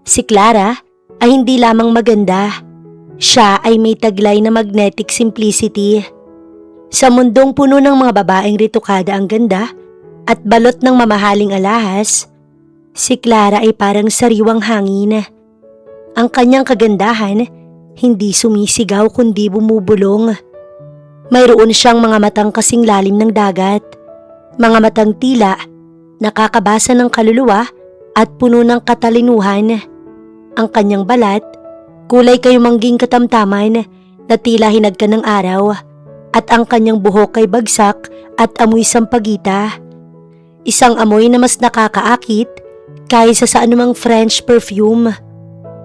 Si Clara ay hindi lamang maganda. Siya ay may taglay na magnetic simplicity. Sa mundong puno ng mga babaeng ritukada ang ganda at balot ng mamahaling alahas, si Clara ay parang sariwang hangin. Ang kanyang kagandahan, hindi sumisigaw kundi bumubulong. Mayroon siyang mga matang kasing lalim ng dagat, mga matang tila, nakakabasa ng kaluluwa at puno ng katalinuhan. Ang kanyang balat, kulay kayumangging katamtaman na tila hinagka ng araw, at ang kanyang buhok ay bagsak at amoy sampagita. Isang amoy na mas nakakaakit kaysa sa anumang French perfume.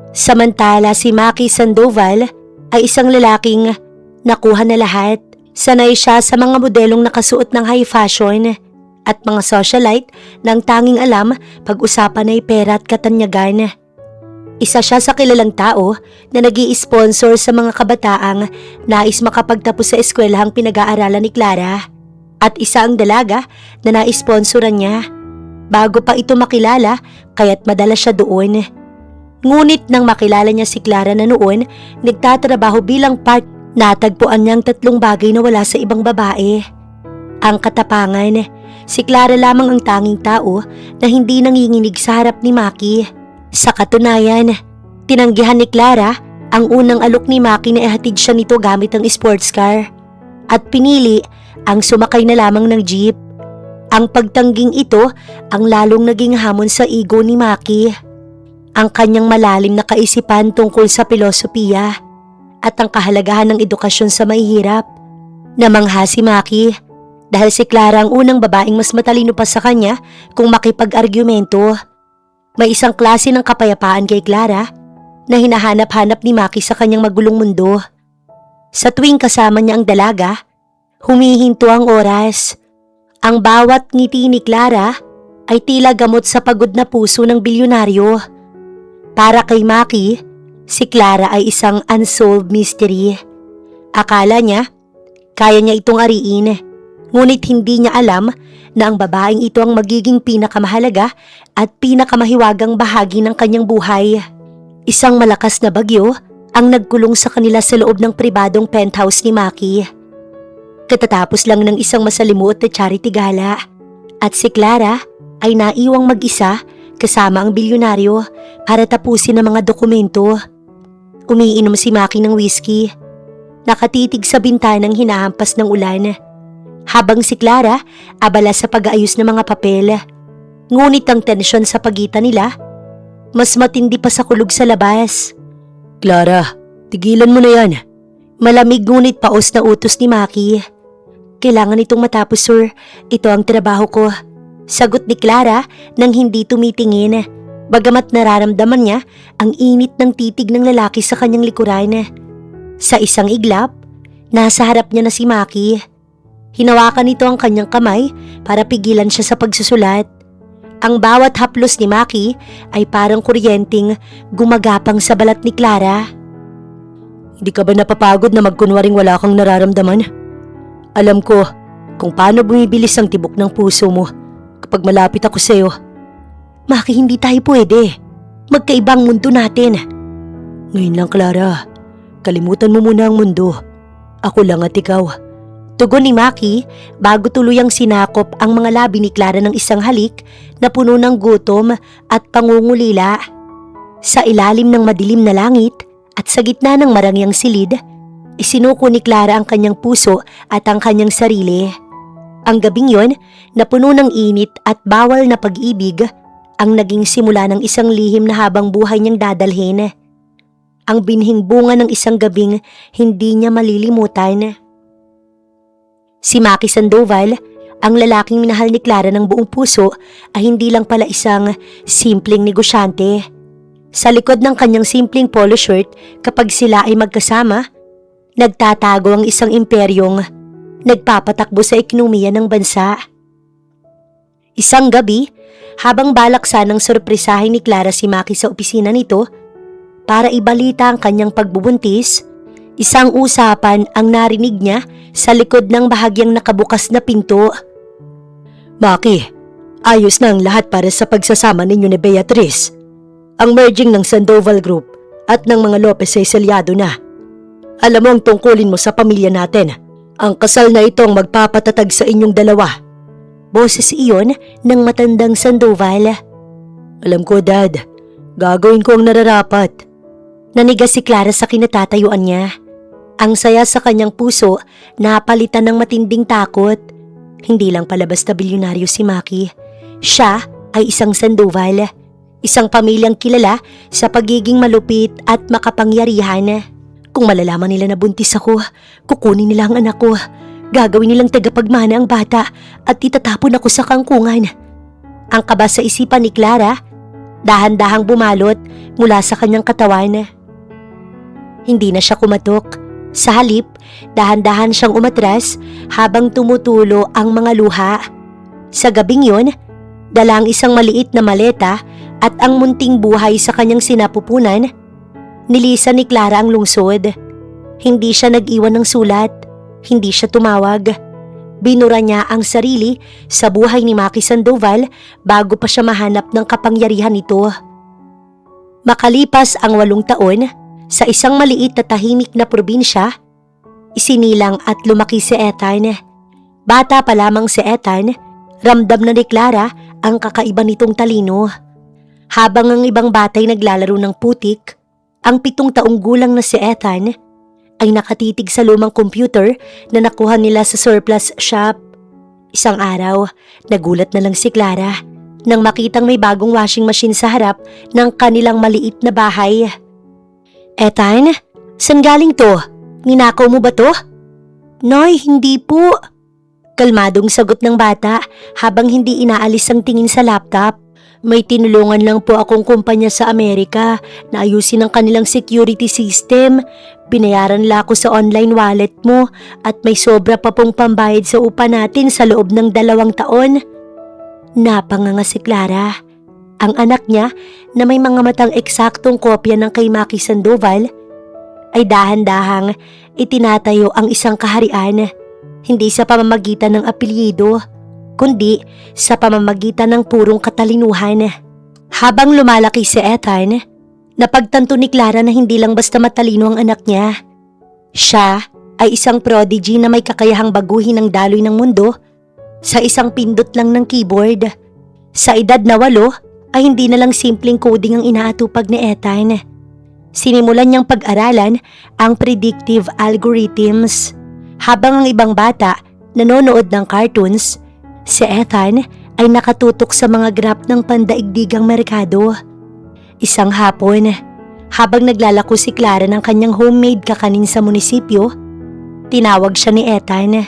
Samantala si Maki Sandoval ay isang lalaking nakuha na lahat. Sanay siya sa mga modelong nakasuot ng high fashion at mga socialite na ang tanging alam pag-usapan ay pera at katanyagan. Isa siya sa kilalang tao na nag-i-sponsor sa mga kabataang nais makapagtapos sa eskwelahang pinag-aaralan ni Clara, at isa ang dalaga na nai-sponsoran niya. Bago pa ito makilala, kaya't madala siya doon. Ngunit nang makilala niya si Clara na noon, nagtatrabaho bilang part, natagpuan niyang tatlong bagay na wala sa ibang babae. Ang katapangan, si Clara lamang ang tanging tao na hindi nanginginig sa harap ni Maki. Sa katunayan, tinanggihan ni Clara ang unang alok ni Maki na ihatid siya nito gamit ang sports car, at pinili ang sumakay na lamang ng jeep. Ang pagtangging ito ang lalong naging hamon sa ego ni Maki. Ang kanyang malalim na kaisipan tungkol sa filosofiya at ang kahalagahan ng edukasyon sa mahihirap. Namangha si Maki dahil si Clara ang unang babaeng mas matalino pa sa kanya kung makipag-argumento. May isang klase ng kapayapaan kay Clara na hinahanap-hanap ni Maki sa kanyang magulong mundo. Sa tuwing kasama niya ang dalaga, humihinto ang oras. Ang bawat ngiti ni Clara ay tila gamot sa pagod na puso ng bilyonaryo. Para kay Maki, si Clara ay isang unsolved mystery. Akala niya, kaya niya itong ariin, ngunit hindi niya alam na ang babaeng ito ang magiging pinakamahalaga at pinakamahiwagang bahagi ng kanyang buhay. Isang malakas na bagyo ang nagkulong sa kanila sa loob ng pribadong penthouse ni Maki. Katatapos lang ng isang masalimuot na charity gala, at si Clara ay naiwang mag-isa kasama ang bilyonaryo para tapusin ang mga dokumento. Umiinom si Maki ng whiskey, nakatitig sa bintanang hinahampas ng ulan, habang si Clara abala sa pag-aayos ng mga papel. Ngunit ang tensyon sa pagitan nila, mas matindi pa sa kulog sa labas. "Clara, tigilan mo na yan." Malamig ngunit paos na utos ni Maki. "Kailangan itong matapos, sir. Ito ang trabaho ko," sagot ni Clara nang hindi tumitingin, bagamat nararamdaman niya ang init ng titig ng lalaki sa kanyang likuran. Sa isang iglap, nasa harap niya na si Maki. Hinawakan nito ang kanyang kamay para pigilan siya sa pagsusulat. Ang bawat haplos ni Maki ay parang kuryenteng gumagapang sa balat ni Clara. "Hindi ka ba napapagod na magkunwaring wala kang nararamdaman? Alam ko kung paano bumibilis ang tibok ng puso mo kapag malapit ako sa'yo." "Maki, hindi tayo pwede. Magkaibang mundo natin." "Ngayon lang, Clara. Kalimutan mo muna ang mundo. Ako lang at ikaw." Tugon ni Maki bago tuluyang sinakop ang mga labi ni Clara ng isang halik na puno ng gutom at pangungulila. Sa ilalim ng madilim na langit at sa gitna ng marangyang silid, isinuko ni Clara ang kanyang puso at ang kanyang sarili. Ang gabing yon, na puno ng init at bawal na pag-ibig, ang naging simula ng isang lihim na habang buhay niyang dadalhin. Ang binhing bunga ng isang gabing hindi niya malilimutan. Si Maki Sandoval, ang lalaking minahal ni Clara ng buong puso, ay hindi lang pala isang simpleng negosyante. Sa likod ng kanyang simpleng polo shirt, kapag sila ay magkasama, nagtatago ang isang imperyong nagpapatakbo sa ekonomiya ng bansa. Isang gabi, habang balak sanang sorpresahin ni Clara si Maki sa opisina nito para ibalita ang kanyang pagbubuntis, isang usapan ang narinig niya sa likod ng bahagyang nakabukas na pinto. "Maki, ayos na ang lahat para sa pagsasama ninyo ni Beatrice. Ang merging ng Sandoval Group at ng mga Lopez ay selyado na. Alam mo ang tungkulin mo sa pamilya natin. Ang kasal na ito ang magpapatatag sa inyong dalawa. Boses iyon ng matandang Sandoval. Alam ko, Dad. Gagawin ko ang nararapat. Nanigas si Clara sa kinatatayuan niya. Ang saya sa kanyang puso, napalitan ng matinding takot. Hindi lang pala basta bilyonaryo si Maki. Siya ay isang Sandoval. Isang pamilyang kilala sa pagiging malupit at makapangyarihan. Kung malalaman nila na buntis ako, kukunin nila ang anak ko. Gagawin nilang tagapagmana ang bata at itatapon ako sa kangkungan. Ang kaba sa isipan ni Clara, dahan-dahang bumalot mula sa kanyang katawan. Hindi na siya kumatok. Sa halip, dahan-dahan siyang umatras habang tumutulo ang mga luha. Sa gabing yun, dala ang isang maliit na maleta at ang munting buhay sa kanyang sinapupunan. Nilisan ni Clara ang lungsod. Hindi siya nag-iwan ng sulat. Hindi siya tumawag. Binura niya ang sarili sa buhay ni Maki Sandoval bago pa siya mahanap ng kapangyarihan nito. Makalipas ang 8 taon, sa isang maliit na tahimik na probinsya, isinilang at lumaki si Ethan. Bata pa lamang si Ethan, ramdam na ni Clara ang kakaiba nitong talino. Habang ang ibang batay naglalaro ng putik, ang 7 taong gulang na si Ethan ay nakatitig sa lumang computer na nakuha nila sa surplus shop. Isang araw, nagulat na lang si Clara nang makitang may bagong washing machine sa harap ng kanilang maliit na bahay. Ethan, saan galing to? Ninakaw mo ba to? Noy, hindi po. Kalmadong sagot ng bata habang hindi inaalis ang tingin sa laptop. May tinulungan lang po akong kumpanya sa Amerika na ayusin ang kanilang security system. Binayaran la ako sa online wallet mo at may sobra pa pong pambayad sa upa natin sa loob ng 2 taon. Napanganga si Clara. Ang anak niya na may mga matang eksaktong kopya ng kay Maki Sandoval ay dahan-dahang itinatayo ang isang kaharian, hindi sa pamamagitan ng apelyido, kundi sa pamamagitan ng purong katalinuhan. Habang lumalaki si Ethan, napagtanto ni Clara na hindi lang basta matalino ang anak niya. Siya ay isang prodigy na may kakayahang baguhin ang daloy ng mundo sa isang pindot lang ng keyboard. Sa edad na 8, ay hindi na lang simpleng coding ang inaatupag ni Ethan. Sinimulan niyang pag-aralan ang predictive algorithms. Habang ang ibang bata nanonood ng cartoons, si Ethan ay nakatutok sa mga graph ng pandaigdigang merkado. Isang hapon, habang naglalako si Clara ng kanyang homemade kakanin sa munisipyo, tinawag siya ni Ethan.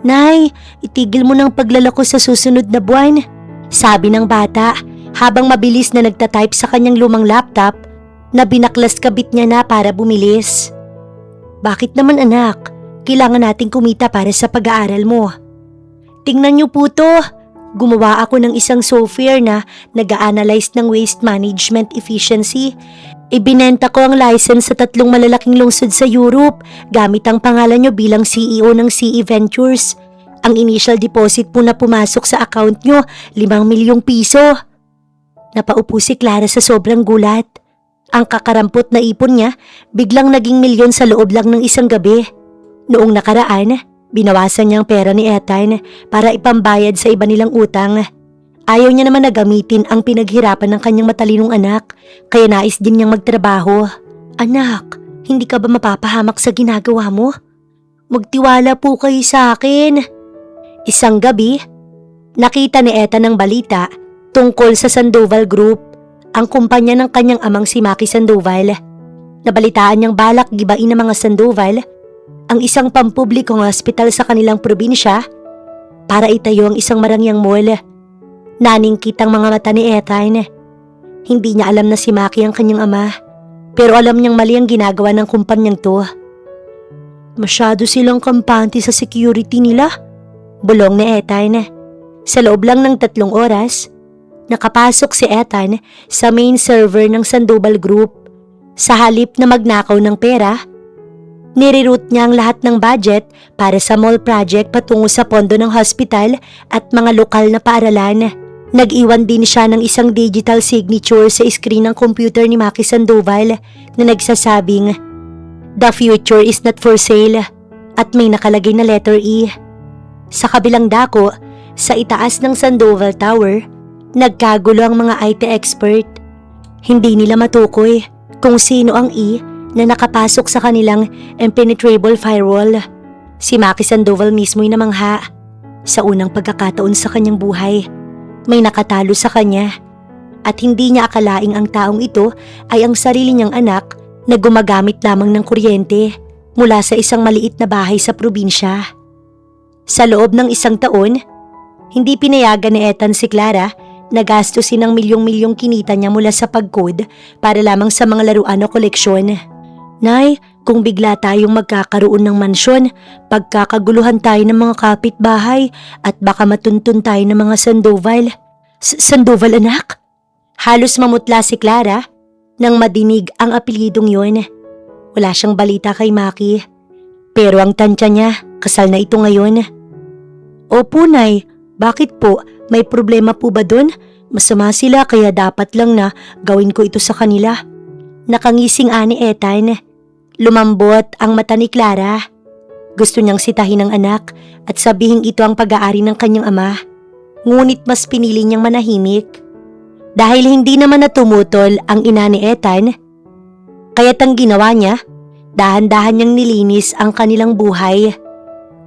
Nay, itigil mo ng paglalako sa susunod na buwan, sabi ng bata habang mabilis na nagtatype sa kanyang lumang laptop na binaklas kabit niya na para bumilis. Bakit naman anak? Kailangan nating kumita para sa pag-aaral mo. Tingnan niyo po to. Gumawa ako ng isang software na nag-a-analyze ng waste management efficiency. Ibinenta ko ang license sa 3 malalaking lungsod sa Europe gamit ang pangalan niyo bilang CEO ng CE Ventures. Ang initial deposit po na pumasok sa account niyo, 5 milyong piso. Napaupo si Clara sa sobrang gulat. Ang kakarampot na ipon niya biglang naging milyon sa loob lang ng isang gabi. Noong nakaraan, binawasan niya ang pera ni Ethan para ipambayad sa iba nilang utang. Ayaw niya naman na gamitin ang pinaghirapan ng kanyang matalinong anak, kaya nais din niyang magtrabaho. Anak, hindi ka ba mapapahamak sa ginagawa mo? Magtiwala po kayo sa akin. Isang gabi, nakita ni Ethan ang balita tungkol sa Sandoval Group, ang kumpanya ng kanyang amang si Maki Sandoval. Nabalitaan niyang balak gibain ng mga Sandoval ang isang pampublikong hospital sa kanilang probinsya para itayo ang isang marangyang mall. Naningkit ang mga mata ni Ethan. Hindi niya alam na si Maki ang kanyang ama, pero alam niyang mali ang ginagawa ng kumpanyang to. Masyado silang kampante sa security nila, bulong ni Ethan. Sa loob lang ng 3 oras, nakapasok si Ethan sa main server ng Sandoval Group. Sa halip na magnakaw ng pera, nireroute niya ang lahat ng budget para sa mall project patungo sa pondo ng hospital at mga lokal na paaralan. Nag-iwan din siya ng isang digital signature sa screen ng computer ni Maki Sandoval na nagsasabing, "The future is not for sale," at may nakalagay na letter E. Sa kabilang dako, sa itaas ng Sandoval Tower, nagkagulo ang mga IT expert. Hindi nila matukoy kung sino ang E na nakapasok sa kanilang impenetrable firewall. Si Maki Sandoval mismo'y namangha. Sa unang pagkakataon sa kanyang buhay, may nakatalo sa kanya at hindi niya akalaing ang taong ito ay ang sarili niyang anak na gumagamit lamang ng kuryente mula sa isang maliit na bahay sa probinsya. Sa loob ng isang taon, hindi pinayagan ni Ethan si Clara na gastusin ng milyong-milyong kinita niya mula sa pag-code para lamang sa mga laruan o koleksyon. "Nay, kung bigla tayong magkakaroon ng mansyon, pagkakaguluhan tayo ng mga kapitbahay at baka matuntun tayo ng mga Sandoval." Sandoval, anak?" Halos mamutla si Clara nang madinig ang apelyidong yun. Wala siyang balita kay Maki. Pero ang tansya niya, kasal na ito ngayon. "Opo, Nay. Bakit po? May problema po ba dun? Masama sila kaya dapat lang na gawin ko ito sa kanila." Nakangising ani Ethan. Lumambot ang mata ni Clara. Gusto niyang sitahin ang anak at sabihing ito ang pag-aari ng kanyang ama. Ngunit mas pinili niyang manahimik. Dahil hindi naman natumutol ang ina ni Ethan, kaya't ang ginawa niya, dahan-dahan niyang nilinis ang kanilang buhay.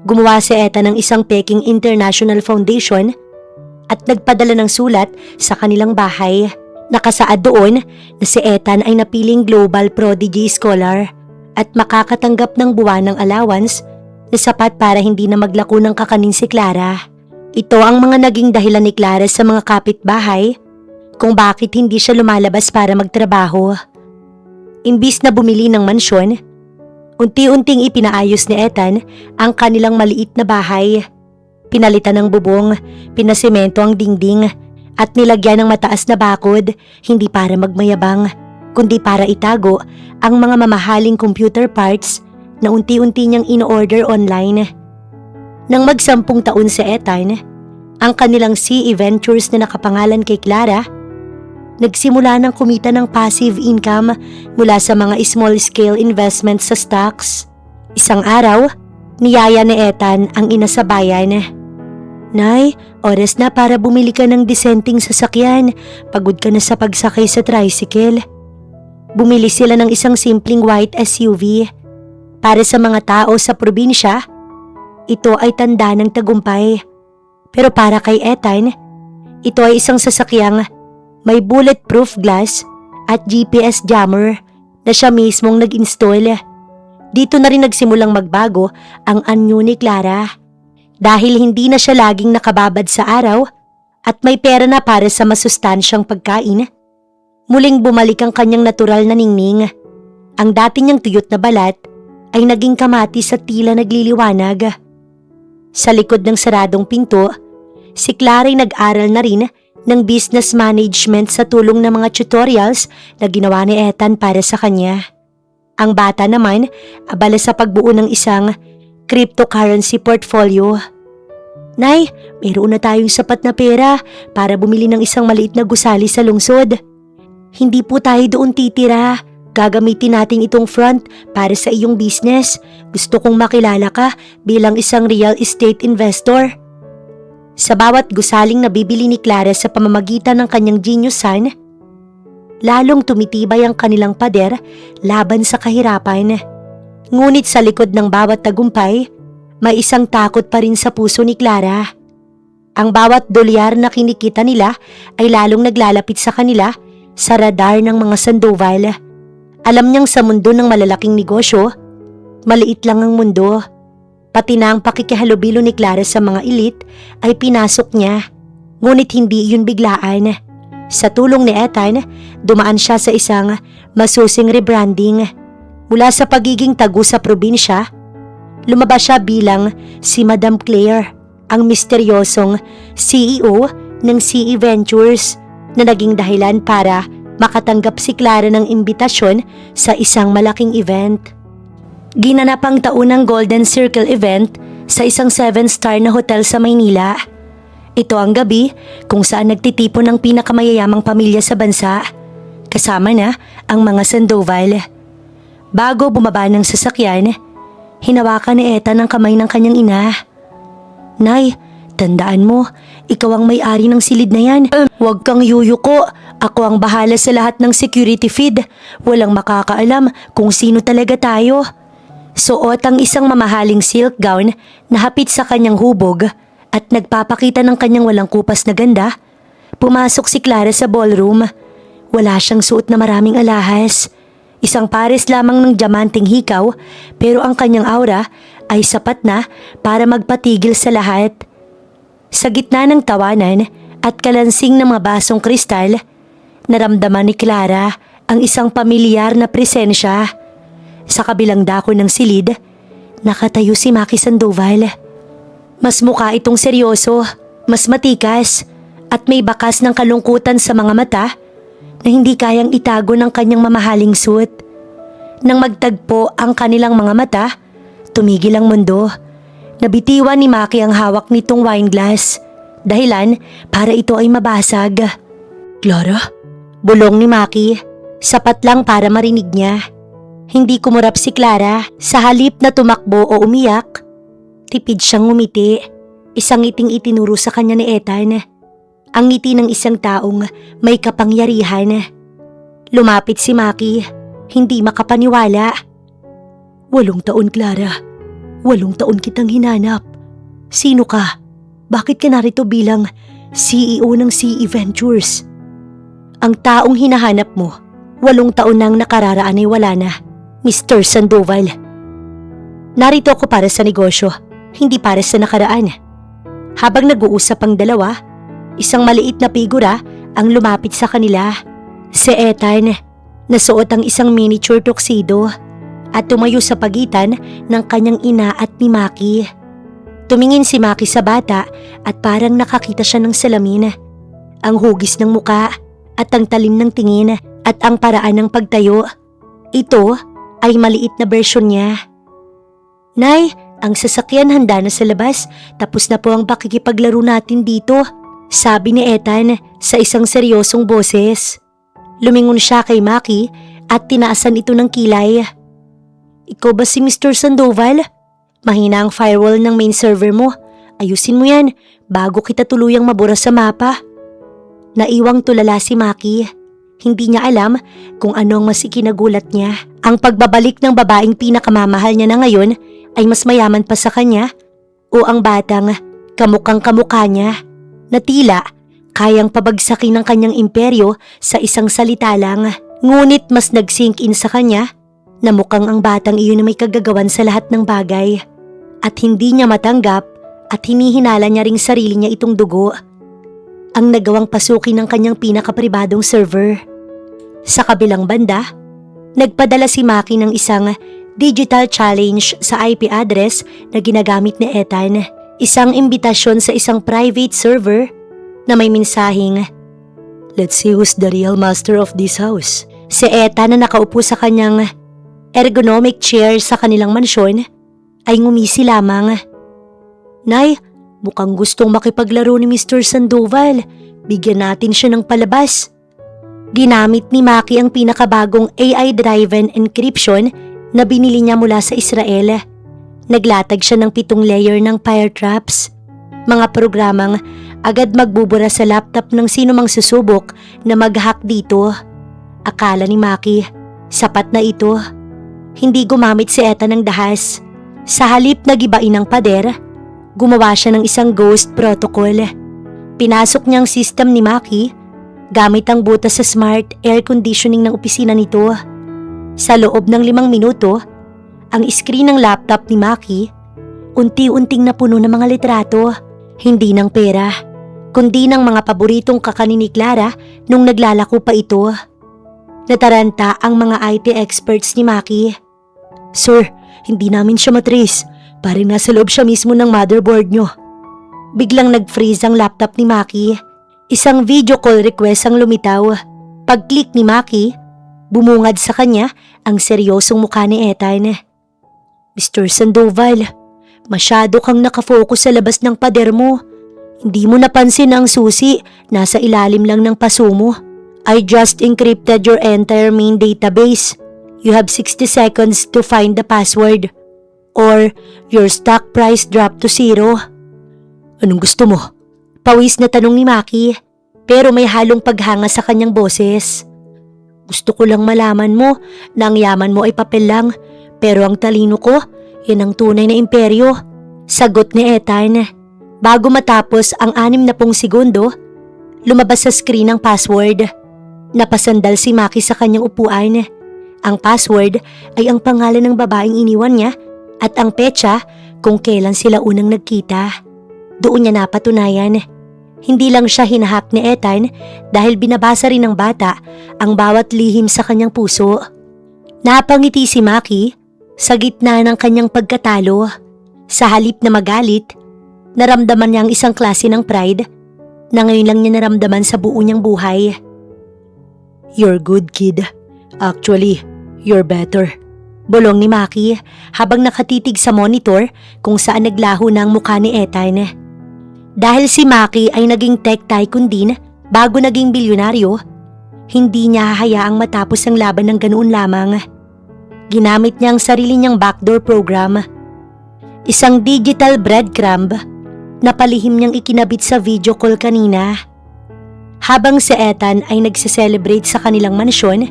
Gumawa si Ethan ng isang Peking International Foundation at nagpadala ng sulat sa kanilang bahay. Nakasaad doon na si Ethan ay napiling Global Prodigy Scholar at makakatanggap ng buwanang allowance na sapat para hindi na maglako ng kakanin si Clara. Ito ang mga naging dahilan ni Clara sa mga kapitbahay kung bakit hindi siya lumalabas para magtrabaho. Imbis na bumili ng mansyon, unti-unting ipinaayos ni Ethan ang kanilang maliit na bahay. Pinalitan ng bubong, pinasemento ang dingding at nilagyan ng mataas na bakod, hindi para magmayabang, kundi para itago ang mga mamahaling computer parts na unti-unti niyang in-order online. Nang mag-10 taon si Ethan, ang kanilang CE Ventures na nakapangalan kay Clara, nagsimula ng kumita ng passive income mula sa mga small-scale investments sa stocks. Isang araw, niyaya ni Ethan ang ina sa bayan. "Nay, oras na para bumili ka ng disenteng sasakyan. Pagod ka na sa pagsakay sa tricycle." Bumili sila ng isang simpleng white SUV. Para sa mga tao sa probinsya, ito ay tanda ng tagumpay. Pero para kay Ethan, ito ay isang sasakyang may bulletproof glass at GPS jammer na siya mismong nag-install. Dito na rin nagsimulang magbago ang anyo ni Clara. Dahil hindi na siya laging nakababad sa araw at may pera na para sa masustansyang pagkain, muling bumalik ang kanyang natural na ningning. Ang dati niyang tuyot na balat ay naging kamatis at tila nagliliwanag. Sa likod ng saradong pinto, si Clara ay nag-aral na rin ng business management sa tulong ng mga tutorials na ginawa ni Ethan para sa kanya. Ang bata naman, abala sa pagbuo ng isang cryptocurrency portfolio. "Nay, mayroon na tayong sapat na pera para bumili ng isang maliit na gusali sa lungsod. Hindi po tayo doon titira. Gagamitin natin itong front para sa iyong business. Gusto kong makilala ka bilang isang real estate investor." Sa bawat gusaling na bibili ni Clara sa pamamagitan ng kanyang genius son, lalong tumitibay ang kanilang pader laban sa kahirapan. Ngunit sa likod ng bawat tagumpay, may isang takot pa rin sa puso ni Clara. Ang bawat dolyar na kinikita nila ay lalong naglalapit sa kanila sa radar ng mga Sandoval. Alam niyang sa mundo ng malalaking negosyo, maliit lang ang mundo. Pati na ang pakikihalubilo ni Clara sa mga elite ay pinasok niya. Ngunit hindi yun biglaan. Sa tulong ni Ethan, dumaan siya sa isang masusing rebranding. Mula sa pagiging tagu sa probinsya, lumabas siya bilang si Madam Claire, ang misteryosong CEO ng CE Ventures na naging dahilan para makatanggap si Clara ng imbitasyon sa isang malaking event. Ginanap ang taunang Golden Circle event sa isang 7-star na hotel sa Maynila. Ito ang gabi kung saan nagtitipon ang pinakamayayamang pamilya sa bansa. Kasama na ang mga Sandoval. Bago bumaba ng sasakyan, hinawakan ni Ethan ang kamay ng kanyang ina. Nay, tandaan mo, ikaw ang may-ari ng silid na yan. Huwag kang yuyuko. Ako ang bahala sa lahat ng security feed. Walang makakaalam kung sino talaga tayo. Suot ang isang mamahaling silk gown na hapit sa kanyang hubog at nagpapakita ng kanyang walang kupas na ganda. Pumasok si Clara sa ballroom. Wala siyang suot na maraming alahas. Isang pares lamang ng diamanteng hikaw, pero ang kanyang aura ay sapat na para magpatigil sa lahat. Sa gitna ng tawanan at kalansing ng mga basong kristal, naramdaman ni Clara ang isang pamilyar na presensya. Sa kabilang dako ng silid, nakatayo si Maki Sandoval. Mas mukha itong seryoso, mas matikas, at may bakas ng kalungkutan sa mga mata na hindi kayang itago ng kanyang mamahaling suit. Nang magtagpo ang kanilang mga mata, tumigil ang mundo. Nabitiwan ni Maki ang hawak nitong wine glass, dahilan para ito ay mabasag. Clara? Bulong ni Maki, sapat lang para marinig niya. Hindi kumurap si Clara. Sa halip na tumakbo o umiyak, tipid siyang ngumiti. Isang ngiting itinuro sa kanya ni Ethan. Ang ngiti ng isang taong may kapangyarihan. Lumapit si Maki, hindi makapaniwala. 8 taon, Clara. 8 taon kitang hinanap. Sino ka? Bakit ka narito bilang CEO ng CE Ventures? Ang taong hinahanap mo, 8 taon nang nakararaan ay wala na, Mr. Sandoval. Narito ako para sa negosyo, hindi para sa nakaraan. Habang nag-uusap ang dalawa, isang maliit na figura ang lumapit sa kanila. Si Ethan, nasuot ang isang miniature tuxedo at tumayo sa pagitan ng kanyang ina at ni Maki. Tumingin si Maki sa bata at parang nakakita siya ng salamin. Ang hugis ng muka at ang talim ng tingin at ang paraan ng pagtayo. Ito ay maliit na bersyon niya. Nay, ang sasakyan handa na sa labas, tapos na po ang pakikipaglaro natin dito, sabi ni Ethan sa isang seryosong boses. Lumingon siya kay Maki at tinaasan ito ng kilay. Ikaw ba si Mr. Sandoval? Mahina ang firewall ng main server mo. Ayusin mo yan bago kita tuluyang mabura sa mapa. Naiwang tulala si Maki. Hindi niya alam kung ano ang mas ikinagulat niya. Ang pagbabalik ng babaeng pinakamamahal niya na ngayon ay mas mayaman pa sa kanya o ang batang kamukhang kamukha niya na tila kayang pabagsakin ng kanyang imperyo sa isang salita lang. Ngunit mas nag-sink in sa kanya na mukhang ang batang iyon na may kagagawan sa lahat ng bagay at hindi niya matanggap at hinihinala niya ring sarili niya itong dugo ang nagawang pasukin ng kanyang pinakapribadong server. Sa kabilang banda, nagpadala si Maki ng isang digital challenge sa IP address na ginagamit ni Ethan. Isang imbitasyon sa isang private server na may mensaheng, "Let's see who's the real master of this house." Si Ethan na nakaupo sa kanyang ergonomic chair sa kanilang mansyon ay ngumisi lamang. Nay, mukhang gustong makipaglaro ni Mr. Sandoval. Bigyan natin siya ng palabas. Ginamit ni Maki ang pinakabagong AI-driven encryption na binili niya mula sa Israel. Naglatag siya ng 7 layer ng fire traps. Mga programang agad magbubura sa laptop ng sino mang susubok na mag-hack dito. Akala ni Maki, sapat na ito. Hindi gumamit si Ethan ng dahas. Sa halip na gibain ng pader, gumawa siya ng isang ghost protocol. Pinasok niya ang system ni Maki gamit ang butas sa smart air conditioning ng opisina nito. Sa loob ng 5 minuto, ang screen ng laptop ni Maki unti-unting napuno ng mga litrato, hindi ng pera, kundi ng mga paboritong kakanin ni Clara nung naglalako pa ito. Nataranta ang mga IT experts ni Maki. Sir, hindi namin siya matrace. Parang nasa loob siya mismo ng motherboard nyo. Biglang nag-freeze ang laptop ni Maki. Isang video call request ang lumitaw. Pag-click ni Maki, bumungad sa kanya ang seryosong mukha ni Ethan. Mr. Sandoval, masyado kang nakafocus sa labas ng pader mo. Hindi mo napansin na ang susi nasa ilalim lang ng paso mo. I just encrypted your entire main database. You have 60 seconds to find the password. Or your stock price dropped to 0. Anong gusto mo? Pawis na tanong ni Maki, pero may halong paghanga sa kanyang boses. Gusto ko lang malaman mo na ang yaman mo ay papel lang, pero ang talino ko, yan ang tunay na imperyo. Sagot ni Ethan. Bago matapos ang 60 segundo, lumabas sa screen ang password. Napasandal si Maki sa kanyang upuan. Ang password ay ang pangalan ng babaeng iniwan niya at ang petsa kung kailan sila unang nagkita. Doon niya napatunayan. Hindi lang siya hinahack ni Ethan dahil binabasa rin ng bata ang bawat lihim sa kanyang puso. Napangiti si Maki sa gitna ng kanyang pagkatalo. Sa halip na magalit, naramdaman niya ang isang klase ng pride na ngayon lang niya naramdaman sa buo niyang buhay. You're good, kid. Actually, you're better. Bulong ni Maki habang nakatitig sa monitor kung saan naglaho na ang mukha ni Ethan. Dahil si Maki ay naging tech tycoon din bago naging bilyonaryo, hindi niya hahayaang matapos ang laban ng ganoon lamang. Ginamit niya ang sarili niyang backdoor program. Isang digital breadcrumb na palihim niyang ikinabit sa video call kanina. Habang si Ethan ay nagse-celebrate sa kanilang mansyon,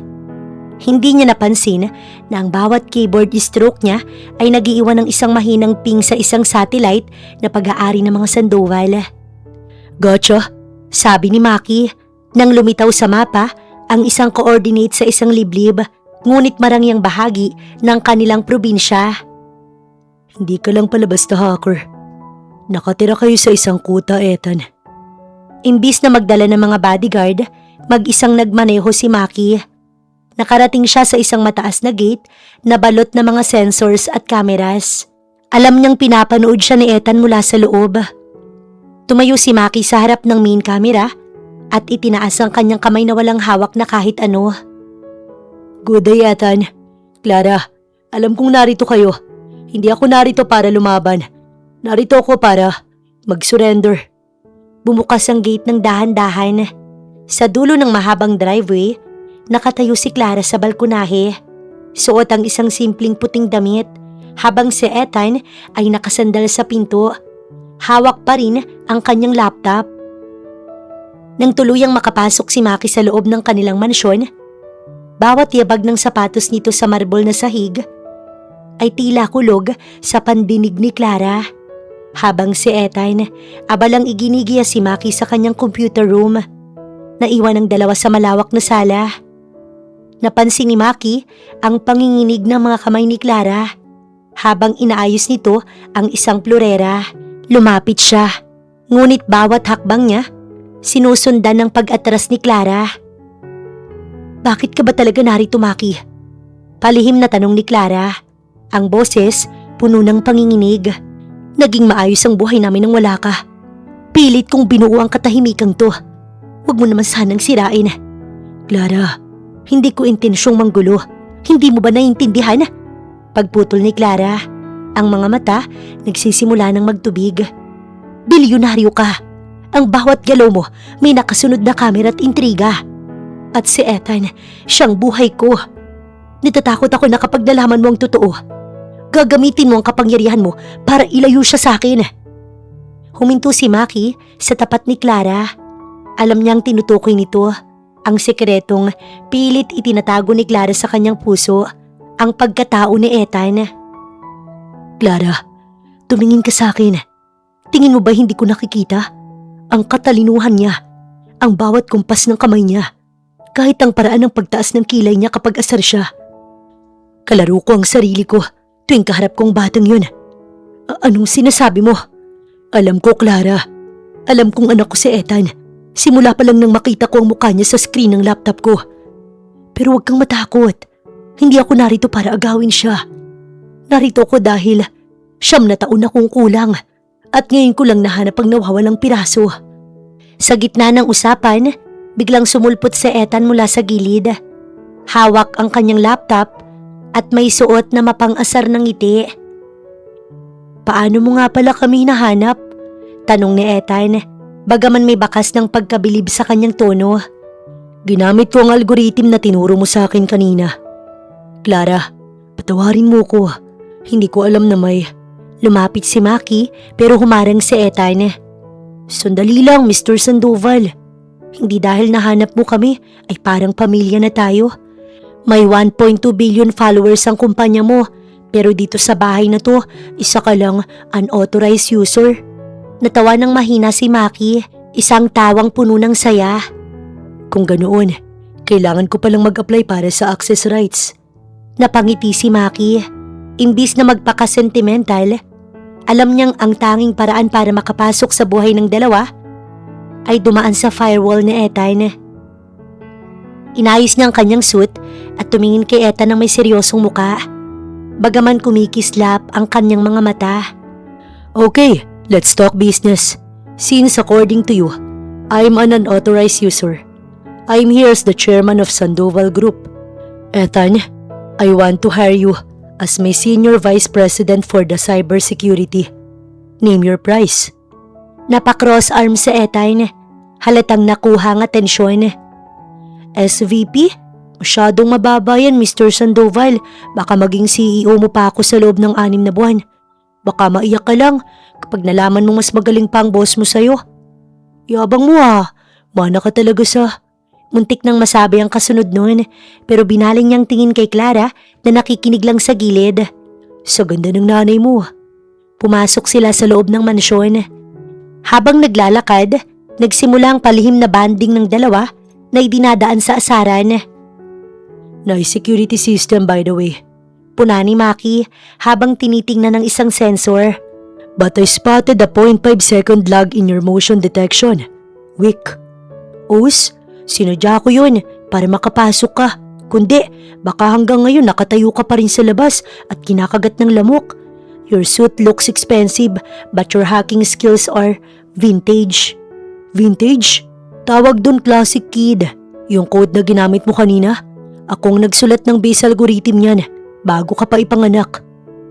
hindi niya napansin na ang bawat keyboard stroke niya ay nagiiwan ng isang mahinang ping sa isang satellite na pag-aari ng mga sandoval. Gotcha, sabi ni Maki nang lumitaw sa mapa ang isang coordinate sa isang liblib ngunit marangyang bahagi ng kanilang probinsya. Hindi ka lang pala basta hacker. Nakatira kayo sa isang kuta, Ethan. Imbis na magdala ng mga bodyguard, mag-isang nagmaneho si Maki. Nakarating siya sa isang mataas na gate na balot ng mga sensors at cameras. Alam niyang pinapanood siya ni Ethan mula sa loob. Tumayo si Maki sa harap ng main camera at itinaas ang kanyang kamay na walang hawak na kahit ano. Good day, Ethan. Clara, alam kong narito kayo. Hindi ako narito para lumaban. Narito ako para mag-surrender. Bumukas ang gate ng dahan-dahan. Sa dulo ng mahabang driveway, nakatayo si Clara sa balkonahe. Suot ang isang simpleng puting damit, habang si Ethan ay nakasandal sa pinto. Hawak pa rin ang kanyang laptop. Nang tuluyang makapasok si Maki sa loob ng kanilang mansyon, bawat yabag ng sapatos nito sa marble na sahig ay tila kulog sa pandinig ni Clara. Habang si Ethan, abalang iginigiya si Maki sa kanyang computer room. Naiwan ang dalawa sa malawak na sala. Napansin ni Maki ang panginginig ng mga kamay ni Clara. Habang inaayos nito ang isang plurera, lumapit siya. Ngunit bawat hakbang niya, sinusundan ng pag-atras ni Clara. Bakit ka ba talaga narito, Maki? Palihim na tanong ni Clara. Ang boses puno ng panginginig. Naging maayos ang buhay namin nang wala ka. Pilit kong binuo ang katahimikang to. Huwag mo naman sanang sirain. Clara, hindi ko intensyong manggulo. Hindi mo ba naiintindihan? Pagputol ni Clara, ang mga mata nagsisimula ng magtubig. Bilyonaryo ka. Ang bawat galaw mo may nakasunod na kamera at intriga. At si Ethan, siyang buhay ko. Natatakot ako na kapag nalaman mo ang totoo, gagamitin mo ang kapangyarihan mo para ilayo siya sa akin. Huminto si Maki sa tapat ni Clara. Alam niyang tinutukoy nito ang sekretong pilit itinatago ni Clara sa kanyang puso, ang pagkatao ni Ethan. Clara, tumingin ka sa akin. Tingin mo ba hindi ko nakikita? Ang katalinuhan niya, ang bawat kumpas ng kamay niya, kahit ang paraan ng pagtaas ng kilay niya kapag asar siya. Kalaro ko ang sarili ko tuwing kaharap kong batang yun. Anong sinasabi mo? Alam ko, Clara. Alam kong anak ko si Ethan. Simula pa lang nang makita ko ang mukha niya sa screen ng laptop ko. Pero huwag kang matakot. Hindi ako narito para agawin siya. Narito ako dahil 9 na taon akong kulang at ngayon ko lang nahanap ang nawawalang piraso. Sa gitna ng usapan, biglang sumulpot si Ethan mula sa gilid. Hawak ang kanyang laptop at may suot na mapang-asar ng ngiti. Paano mo nga pala kami hinahanap? Tanong ni Ethan bagaman may bakas ng pagkabilib sa kanyang tono. Ginamit ko ang algorithm na tinuro mo sa akin kanina. Clara, patawarin mo ko. Hindi ko alam na may... Lumapit si Maki pero humarang si Ethan. Sandali lang, Mr. Sandoval. Hindi dahil nahanap mo kami ay parang pamilya na tayo. May 1.2 billion followers ang kumpanya mo, pero dito sa bahay na to, isa ka lang unauthorized user. Natawa ng mahina si Maki, isang tawang puno ng saya. Kung ganoon, kailangan ko palang mag-apply para sa access rights. Napangiti si Maki. Imbis na magpaka-sentimental, alam niyang ang tanging paraan para makapasok sa buhay ng dalawa ay dumaan sa firewall ni Ethan. Inayos niya ang kanyang suit at tumingin kay Ethan ng may seryosong muka. Bagaman kumikislap ang kanyang mga mata. Okay, let's talk business. Since according to you, I'm an unauthorized user. I'm here as the chairman of Sandoval Group. Ethan, I want to hire you as my senior vice president for the cybersecurity. Name your price. Napakross arm si Ethan. Halatang nakuha ang atensyon. SVP? Masyadong mababa yan, Mr. Sandoval. Baka maging CEO mo pa ako sa loob ng 6 na buwan. Baka maiyak ka lang kapag nalaman mong mas magaling pa ang boss mo sa'yo. Yabang mo Mana ka talaga sa... Muntik nang masabi ang kasunod nun, pero binaling niyang tingin kay Clara na nakikinig lang sa gilid. Sa ganda ng nanay mo. Pumasok sila sa loob ng mansyon. Habang naglalakad, nagsimula ang palihim na banding ng dalawa na idinadaan sa asaran. Nice security system by the way. Puna ni Maki habang tinitingnan ng isang sensor. But I spotted a 0.5 second lag in your motion detection. Weak. Us? Sinadya ko yun para makapasok ka. Kundi, baka hanggang ngayon nakatayo ka pa rin sa labas at kinakagat ng lamok. Your suit looks expensive but your hacking skills are vintage. Vintage? Tawag dun classic kid. Yung code na ginamit mo kanina. Akong nagsulat ng base algorithm yan bago ka pa ipanganak.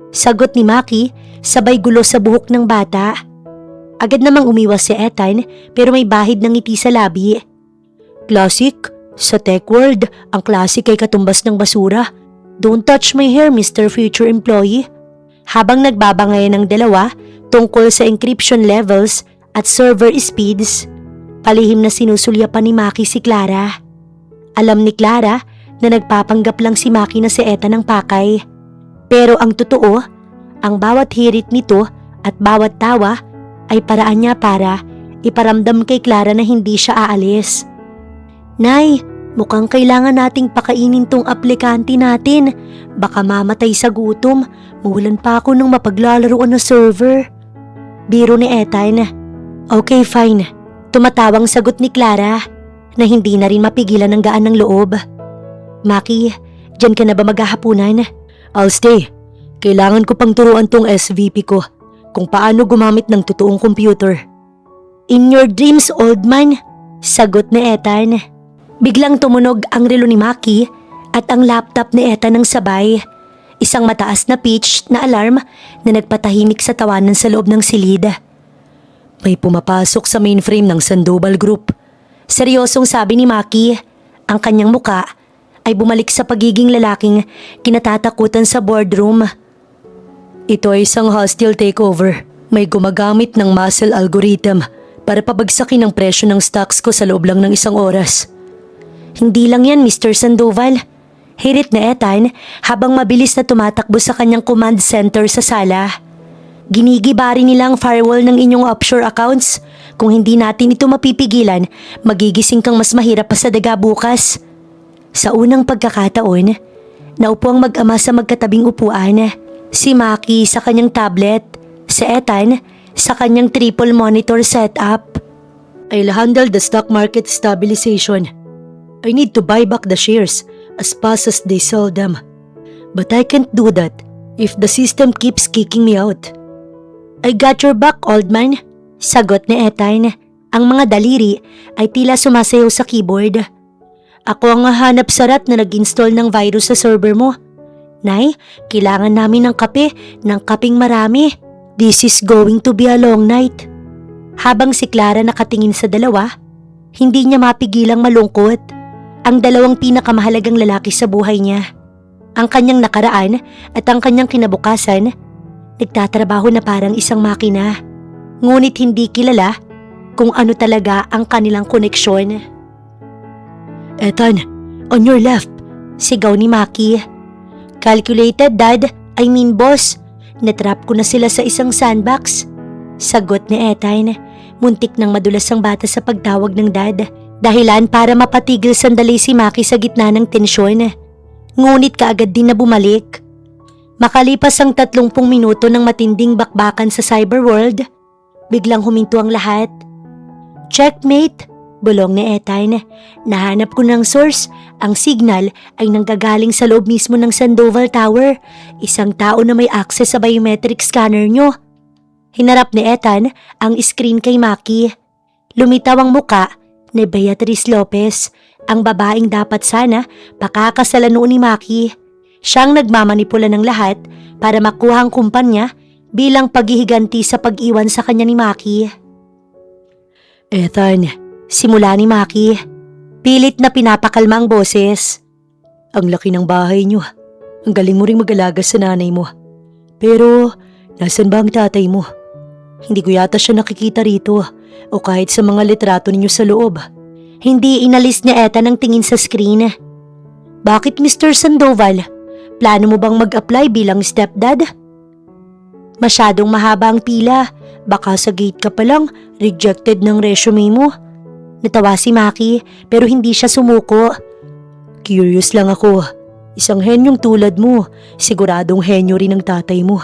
Sagot ni Maki, sabay gulo sa buhok ng bata. Agad namang umiwas si Ethan pero may bahid ng ngiti sa labi. Classic? Sa tech world, ang classic ay katumbas ng basura. Don't touch my hair, Mr. Future Employee. Habang nagbabangayan ng dalawa tungkol sa encryption levels at server speeds, palihim na sinusulyapan ni Maki si Clara. Alam ni Clara na nagpapanggap lang si Maki na si Ethan ng pakay. Pero ang totoo, ang bawat hirit nito at bawat tawa ay paraan niya para iparamdam kay Clara na hindi siya aalis. Nay, mukhang kailangan nating pakainin tong aplikante natin. Baka mamatay sa gutom. Mawalan pa ako ng mapaglalaroan na server. Biro ni Ethan. Okay, fine. Tumatawang sagot ni Clara na hindi na rin mapigilan ng gaan ng loob. Maki, dyan ka na ba maghahapunan? I'll stay. Kailangan ko pang turuan tong SVP ko kung paano gumamit ng totoong computer. In your dreams, old man? Sagot ni Ethan. Biglang tumunog ang relo ni Maki at ang laptop ni Ethan ng sabay. Isang mataas na pitch na alarm na nagpatahimik sa tawanan sa loob ng silid. May pumapasok sa mainframe ng Sandoval Group. Seryosong sabi ni Maki. Ang kanyang muka ay bumalik sa pagiging lalaking kinatatakutan sa boardroom. Ito ay isang hostile takeover. May gumagamit ng muscle algorithm para pabagsakin ang presyo ng stocks ko sa loob lang ng 1 oras. Hindi lang yan, Mr. Sandoval. Hirit na Ethan habang mabilis na tumatakbo sa kanyang command center sa sala. Ginigibari nila ang firewall ng inyong offshore accounts. Kung hindi natin ito mapipigilan, magigising kang mas mahirap pa sa daga bukas. Sa unang pagkakataon, naupo ang mag-ama sa magkatabing upuan. Si Maki sa kanyang tablet, si Ethan sa kanyang triple monitor setup. I'll handle the stock market stabilization. I need to buy back the shares as fast as they sell them. But I can't do that if the system keeps kicking me out. I got your back, old man. Sagot ni Ethan. Ang mga daliri ay tila sumasayaw sa keyboard. Ako ang hanap sarat na nag-install ng virus sa server mo. Nay, kailangan namin ng kape, ng kaping marami. This is going to be a long night. Habang si Clara nakatingin sa dalawa, hindi niya mapigilang malungkot. Ang dalawang pinakamahalagang lalaki sa buhay niya. Ang kanyang nakaraan at ang kanyang kinabukasan, nagtatrabaho na parang isang makina. Ngunit hindi kilala kung ano talaga ang kanilang koneksyon. "Ethan, on your left," sigaw ni Maki. "Calculated, Dad. I mean, boss. Natrap ko na sila sa isang sandbox." Sagot ni Ethan. Muntik nang madulas ang bata sa pagtawag ng dad. Dahilan para mapatigil sandali si Maki sa gitna ng tensyon. Ngunit kaagad din na bumalik. Makalipas ang 30 minuto ng matinding bakbakan sa cyberworld, biglang huminto ang lahat. "Checkmate," bulong ni Ethan. "Nahanap ko ng source. Ang signal ay nanggagaling sa loob mismo ng Sandoval Tower. Isang tao na may access sa biometric scanner nyo." Hinarap ni Ethan ang screen kay Maki. Lumitaw ang muka ni Beatrice Lopez, ang babaeng dapat sana pakakasalan noon ni Maki. Siyang nagmamanipula ng lahat para makuha ang kumpanya bilang paghihiganti sa pag-iwan sa kanya ni Maki. "Ethan," simula ni Maki. Pilit na pinapakalma ang boses. "Ang laki ng bahay niyo. Ang galing mo ring mag-alaga sa nanay mo. Pero, nasan ba ang tatay mo? Hindi ko yata siya nakikita rito o kahit sa mga litrato ninyo sa loob." Hindi inalis niya Ethan ang tingin sa screen. "Bakit, Mr. Sandoval? Plano mo bang mag-apply bilang stepdad?" "Masyadong mahaba ang pila. Baka sa gate ka pa lang, rejected ng resume mo." Natawa si Maki pero hindi siya sumuko. "Curious lang ako. Isang henyong tulad mo, siguradong henyo rin ang tatay mo."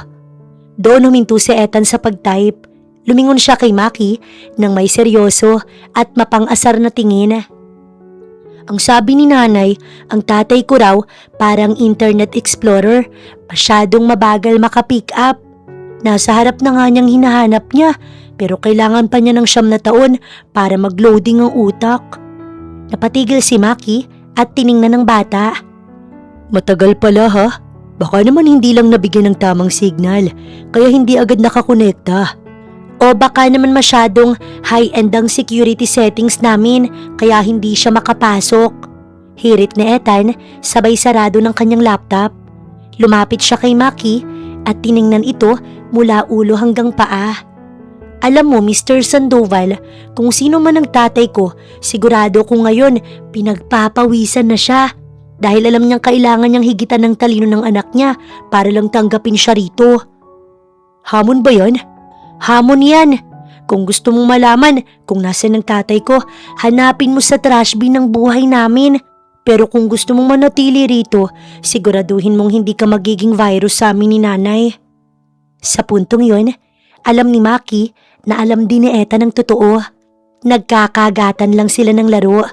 Doon huminto si Ethan sa pag-type. Lumingon siya kay Maki nang may seryoso at mapang-asar na tingin. "Ang sabi ni nanay, ang tatay ko raw parang internet explorer, masyadong mabagal maka-pick up. Nasa harap na nga niyang hinahanap niya pero kailangan pa niya ng 9 na taon para mag-loading ang utak." Napatigil si Maki at tiningnan ng bata. "Matagal pala ha? Baka naman hindi lang nabigyan ng tamang signal kaya hindi agad nakakonekta. O baka naman masyadong high-end ang security settings namin kaya hindi siya makapasok." Hirit ni Ethan sabay sarado ng kanyang laptop. Lumapit siya kay Maki at tiningnan ito mula ulo hanggang paa. "Alam mo, Mr. Sandoval, kung sino man ang tatay ko, sigurado ko ngayon pinagpapawisan na siya dahil alam niyang kailangan niyang higitan ng talino ng anak niya para lang tanggapin siya rito." "Hamon ba yan?" "Hamon yan. Kung gusto mong malaman kung nasan ang tatay ko, hanapin mo sa trash bin ng buhay namin. Pero kung gusto mong manatili rito, siguraduhin mong hindi ka magiging virus sa amin ni nanay." Sa puntong yon, alam ni Maki na alam din ni Ethan ang totoo. Nagkakagatan lang sila ng laro.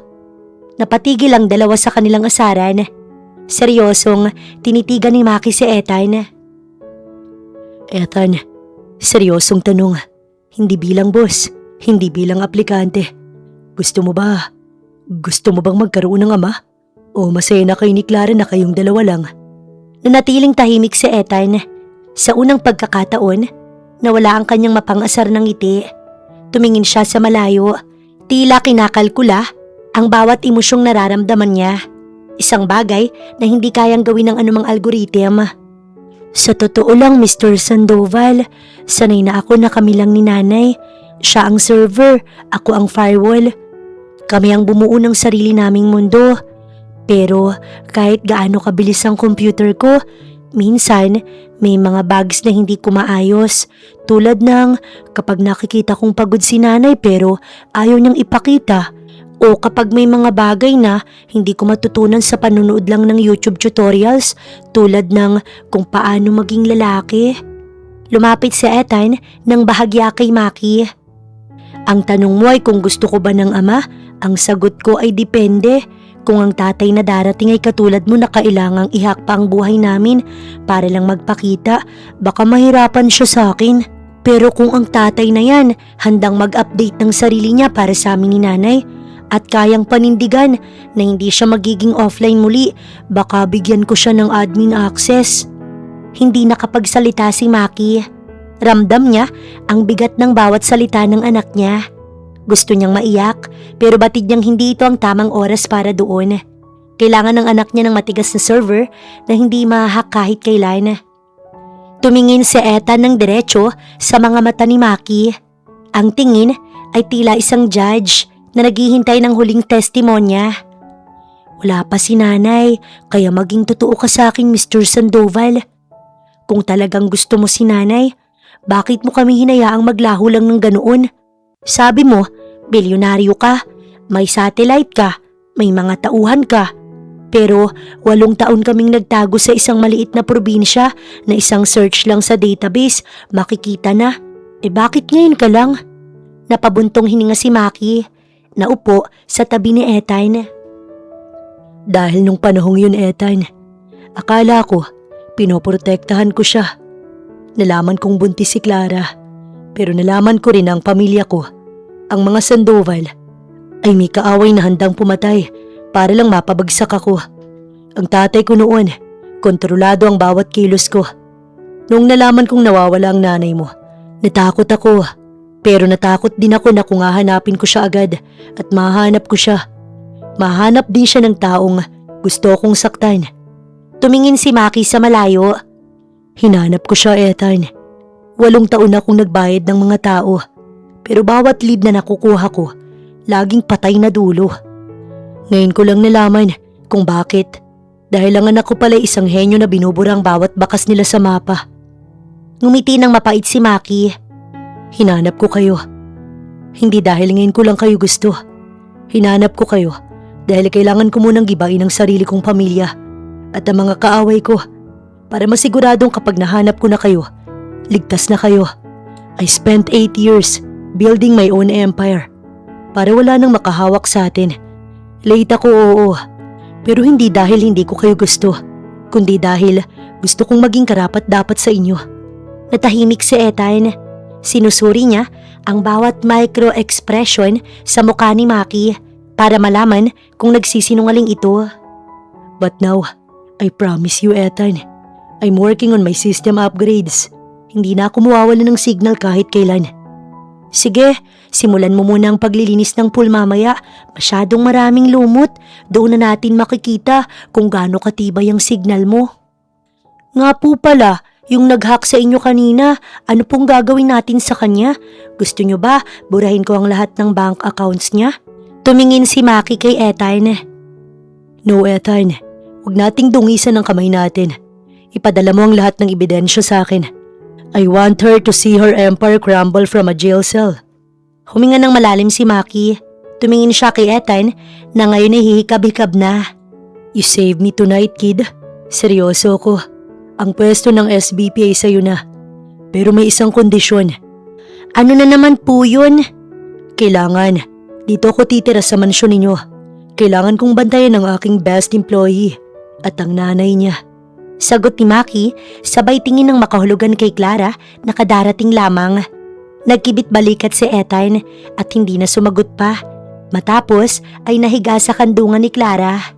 Napatigil ang dalawa sa kanilang asaran. Seryosong tinitigan ni Maki si Ethan. "Ethan, seryosong tanong. Hindi bilang boss, hindi bilang aplikante. Gusto mo bang magkaroon ng ama? O masaya na kayo ni Clara na kayong dalawa lang?" Nanatiling tahimik si Ethan. Sa unang pagkakataon, nawala ang kanyang mapang-asar ng ngiti. Tumingin siya sa malayo. Tila kinakalkula ang bawat emosyong nararamdaman niya. Isang bagay na hindi kayang gawin ng anumang algorithm. "Sa totoo lang, Mr. Sandoval, sanay na ako na kami lang ni nanay. Siya ang server, ako ang firewall. Kami ang bumuo ng sarili naming mundo. Pero kahit gaano kabilis ang computer ko, minsan may mga bugs na hindi ko maayos. Tulad ng kapag nakikita kong pagod si nanay pero ayaw niyang ipakita. O kapag may mga bagay na hindi ko matutunan sa panunood lang ng YouTube tutorials tulad ng kung paano maging lalaki." Lumapit si Ethan nang bahagya kay Maki. "Ang tanong mo ay kung gusto ko ba ng ama? Ang sagot ko ay depende. Kung ang tatay na darating ay katulad mo na kailangang ihak pa ang buhay namin para lang magpakita, baka mahirapan siya sa akin. Pero kung ang tatay na yan handang mag-update ng sarili niya para sa amin ni nanay, at kayang panindigan na hindi siya magiging offline muli, baka bigyan ko siya ng admin access." Hindi nakapagsalita si Maki. Ramdam niya ang bigat ng bawat salita ng anak niya. Gusto niyang maiyak pero batid niyang hindi ito ang tamang oras para doon. Kailangan ng anak niya ng matigas na server na hindi mahahak kahit kailan. Tumingin si Ethan ng diretso sa mga mata ni Maki. Ang tingin ay tila isang judge na naghihintay ng huling testimonya. Wala pa si nanay, kaya maging totoo ka sa akin, Mr. Sandoval. Kung talagang gusto mo si nanay, bakit mo kami hinayaang maglaho lang ng ganoon? Sabi mo, bilyonaryo ka, may satellite ka, may mga tauhan ka. Pero 8 taon kaming nagtago sa isang maliit na probinsya na isang search lang sa database, makikita na. Bakit ngayon ka lang? Napabuntong hininga si Maki, naupo sa tabi ni Ethan. Dahil nung panahong yun, Ethan, akala ko pinoprotektahan ko siya. Nalaman kong buntis si Clara, pero nalaman ko rin ang pamilya ko, ang mga Sandoval, ay may kaaway na handang pumatay para lang mapabagsak ako. Ang tatay ko noon, kontrolado ang bawat kilos ko. Noong nalaman kong nawawala ang nanay mo, natakot ako. Pero natakot din ako na kung hahanapin ko siya agad at mahanap ko siya. Mahanap din siya ng taong gusto kong saktan. Tumingin si Maki sa malayo. Hinanap ko siya, Ethan. 8 taon akong nagbayad ng mga tao. Pero bawat lead na nakukuha ko, laging patay na dulo. Ngayon ko lang nalaman kung bakit. Dahil ang anak ko pala isang henyo na binubura ang bawat bakas nila sa mapa. Ngumiti ng mapait si Maki. Hinanap ko kayo. Hindi dahil ngayon ko lang kayo gusto. Hinanap ko kayo dahil kailangan ko munang gibain ang sarili kong pamilya at ang mga kaaway ko para masiguradong kapag nahanap ko na kayo, ligtas na kayo. I spent 8 years building my own empire para wala nang makahawak sa atin. Late ako, oo. Pero hindi dahil hindi ko kayo gusto, kundi dahil gusto kong maging karapat-dapat sa inyo. Natahimik si Ethan. Sinusuri niya ang bawat micro-expression sa mukha ni Maki para malaman kung nagsisinungaling ito. But now, I promise you, Ethan, I'm working on my system upgrades. Hindi na ako mawawala ng signal kahit kailan. Sige, simulan mo muna ang paglilinis ng pool mamaya. Masyadong maraming lumot. Doon na natin makikita kung gaano katibay ang signal mo. Nga po pala, yung nag-hack sa inyo kanina, ano pong gagawin natin sa kanya? Gusto nyo ba burahin ko ang lahat ng bank accounts niya? Tumingin si Maki kay Ethan. No, Ethan. Huwag nating dungisan ang kamay natin. Ipadala mo ang lahat ng ebidensya sa akin. I want her to see her empire crumble from a jail cell. Huminga ng malalim si Maki. Tumingin siya kay Ethan na ngayon ay hihikab-hikab na. You saved me tonight, kid. Seryoso ko. Ang pwesto ng SBP ay sa'yo na. Pero may isang kondisyon. Ano na naman po yun? Kailangan. Dito ako titira sa mansyon ninyo. Kailangan kong bantayan ang aking best employee at ang nanay niya. Sagot ni Maki, sabay tingin ng makahulugan kay Clara na kadarating lamang. Nagkibit balikat si Ethan at hindi na sumagot pa. Matapos ay nahiga sa kandungan ni Clara.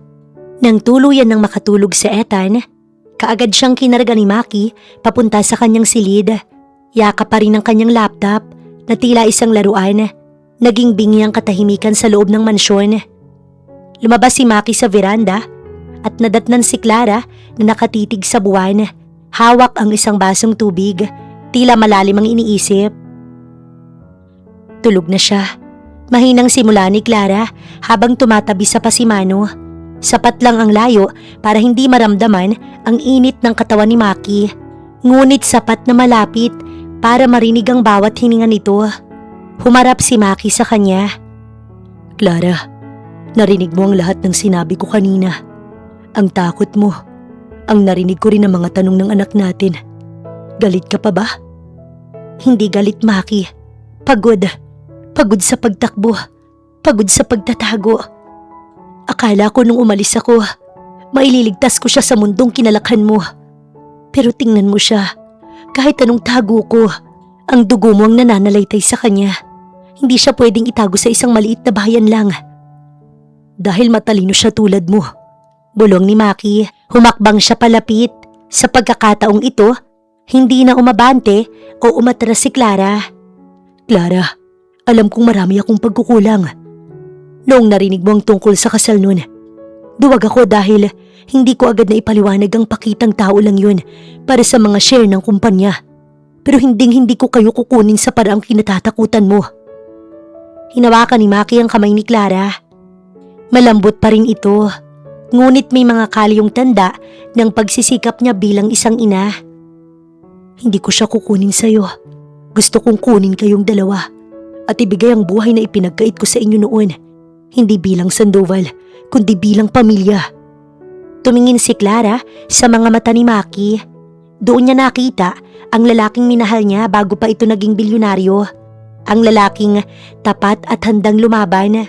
Nang tuluyan ng makatulog si Ethan, kaagad siyang kinarga ni Maki papunta sa kanyang silid. Yakap pa rin ang kanyang laptop na tila isang laruan. Naging bingi ang katahimikan sa loob ng mansyon. Lumabas si Maki sa veranda at nadatnan si Clara na nakatitig sa buwan. Hawak ang isang basong tubig, tila malalim ang iniisip. Tulog na siya. Mahinang simula ni Clara habang tumatabi sa pasimano. Sapat lang ang layo para hindi maramdaman ang init ng katawan ni Maki. Ngunit sapat na malapit para marinig ang bawat hininga nito. Humarap si Maki sa kanya. Clara, narinig mo ang lahat ng sinabi ko kanina. Ang takot mo. Ang narinig ko rin ang mga tanong ng anak natin. Galit ka pa ba? Hindi galit, Maki. Pagod. Pagod sa pagtakbo. Pagod sa pagtatago. Akala ko nung umalis ako, maililigtas ko siya sa mundong kinalakhan mo. Pero tingnan mo siya. Kahit anong tago ko, ang dugo mo ang nananalaytay sa kanya. Hindi siya pwedeng itago sa isang maliit na bayan lang. Dahil matalino siya tulad mo. Bulong ni Maki, humakbang siya palapit. Sa pagkakataong ito, Hindi na umabante o umatras si Clara. Clara, alam kong marami akong pagkukulang. Noong narinig mo ang tungkol sa kasal nun, duwag ako dahil hindi ko agad na ipaliwanag ang pakitang tao lang yun para sa mga share ng kumpanya. Pero hindi ko kayo kukunin sa paraang kinatatakutan mo. Hinawakan ni Maki ang kamay ni Clara. Malambot pa rin ito, ngunit may mga kalyong tanda ng pagsisikap niya bilang isang ina. Hindi ko siya kukunin sa'yo. Gusto kong kunin kayong dalawa at ibigay ang buhay na ipinagkait ko sa inyo noon. Hindi bilang Sandoval, kundi bilang pamilya. Tumingin si Clara sa mga mata ni Maki. Doon niya nakita ang lalaking minahal niya bago pa ito naging bilyonaryo. Ang lalaking tapat at handang lumaban.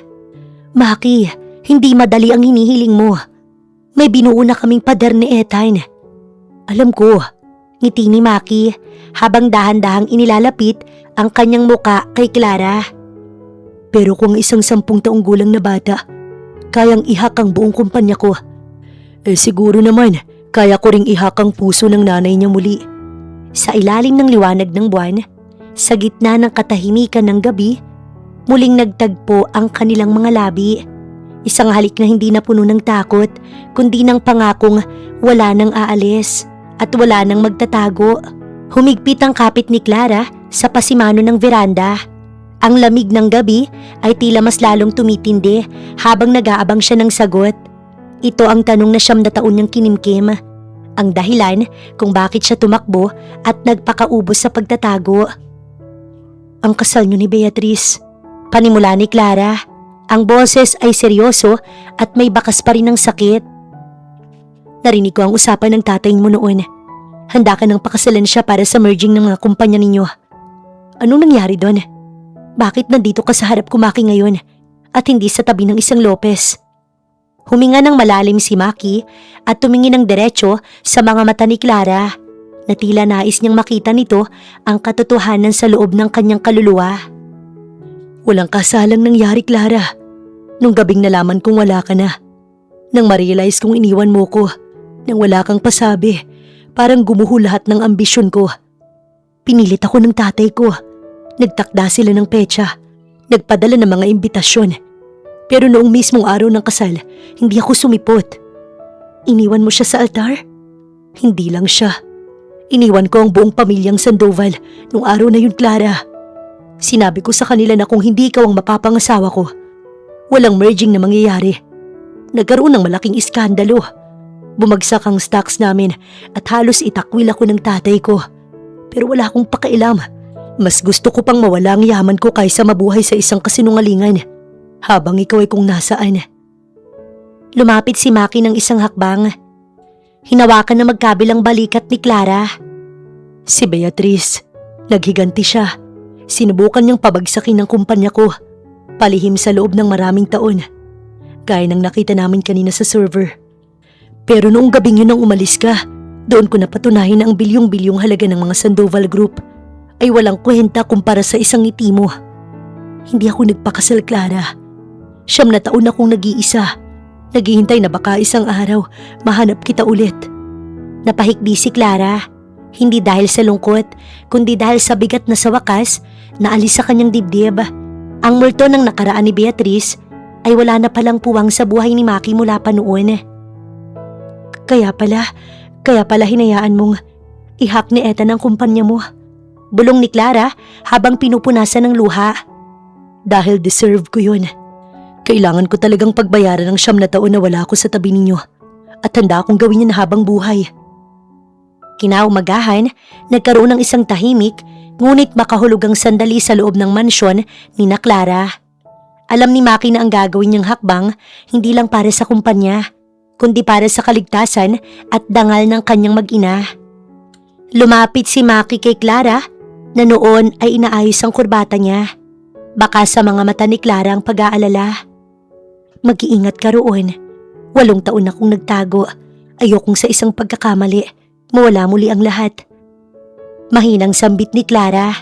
Maki, hindi madali ang hinihiling mo. May binuo na kaming pader ni Ethan. Alam ko, ngiti ni Maki habang dahan-dahang inilalapit ang kanyang muka kay Clara. Pero kung isang 10 taong gulang na bata, kayang ihak ang buong kumpanya ko. Siguro naman, kaya ko ring ihak ang puso ng nanay niya muli. Sa ilalim ng liwanag ng buwan, sa gitna ng katahimikan ng gabi, muling nagtagpo ang kanilang mga labi. Isang halik na hindi na puno ng takot, kundi ng pangakong wala nang aalis at wala nang magtatago. Humigpit ang kapit ni Clara sa pasimano ng veranda. Ang lamig ng gabi ay tila mas lalong tumitindi habang nag-aabang siya ng sagot. Ito ang tanong na 9 na taon niyang kinimkim. Ang dahilan kung bakit siya tumakbo at nagpakaubos sa pagtatago. Ang kasal niyo ni Beatrice, panimula ni Clara. Ang boses ay seryoso at may bakas pa rin ng sakit. Narinig ko ang usapan ng tatay mo noon. Handa ka nang pakasalan siya para sa merging ng mga kumpanya ninyo. Anong nangyari doon? Bakit nandito ka sa harap ko, Maki, ngayon at hindi sa tabi ng isang Lopez? Huminga ng malalim si Maki at tumingin ng diretso sa mga mata ni Clara na tila nais niyang makita nito ang katotohanan sa loob ng kanyang kaluluwa. Walang kasalang nangyari, Clara. Nung gabing nalaman kong wala ka na. Nang ma-realize kong iniwan mo ko. Nang wala kang pasabi. Parang gumuho lahat ng ambisyon ko. Pinilit ako ng tatay ko. Nagtakda sila ng petsa. Nagpadala ng mga imbitasyon. Pero noong mismong araw ng kasal, hindi ako sumipot. Iniwan mo siya sa altar? Hindi lang siya. Iniwan ko ang buong pamilyang Sandoval nung araw na yun, Clara. Sinabi ko sa kanila na kung hindi ikaw ang mapapangasawa ko, walang merging na mangyayari. Nagkaroon ng malaking iskandalo. Bumagsak ang stocks namin at halos itakwil ako ng tatay ko. Pero wala akong pakialam. Mas gusto ko pang mawala ang yaman ko kaysa mabuhay sa isang kasinungalingan habang ikaw ay kung nasaan. Lumapit si Maki ng isang hakbang. Hinawakan na magkabilang balikat ni Clara. Si Beatrice, naghiganti siya. Sinubukan niyang pabagsakin ng kumpanya ko, palihim sa loob ng maraming taon. Gaya ng nakita namin kanina sa server. Pero noong gabing yun nang umalis ka, doon ko napatunayan na ang bilyong-bilyong halaga ng mga Sandoval Group ay walang kwenta kumpara sa isang ngiti mo. Hindi ako nagpakasal, Clara. 9 na taon akong nag-iisa. Naghihintay na baka isang araw mahanap kita ulit. Napahikbi si Clara. Hindi dahil sa lungkot, kundi dahil sa bigat na sa wakas, naalis sa kanyang dibdib. Ang multo ng nakaraan ni Beatrice ay wala na palang puwang sa buhay ni Maki mula pa noon. Kaya pala hinayaan mong ihak ni Ethan ang kumpanya mo. Bulong ni Clara habang pinupunasan ng luha. Dahil deserve ko yun. Kailangan ko talagang pagbayaran ng 9 na taon na wala ako sa tabi ninyo at handa akong gawin yan habang buhay. Kinaumagahan, nagkaroon ng isang tahimik ngunit makahulugang sandali sa loob ng mansyon ni na Clara. Alam ni Maki na ang gagawin niyang hakbang hindi lang para sa kumpanya, kundi para sa kaligtasan at dangal ng kanyang mag-ina. Lumapit si Maki kay Clara na noon ay inaayos ang kurbata niya. Baka sa mga mata ni Clara ang pag-aalala. Mag-iingat ka roon. 8 taon akong nagtago. Ayokong sa isang pagkakamali mawala muli ang lahat. Mahinang sambit ni Clara.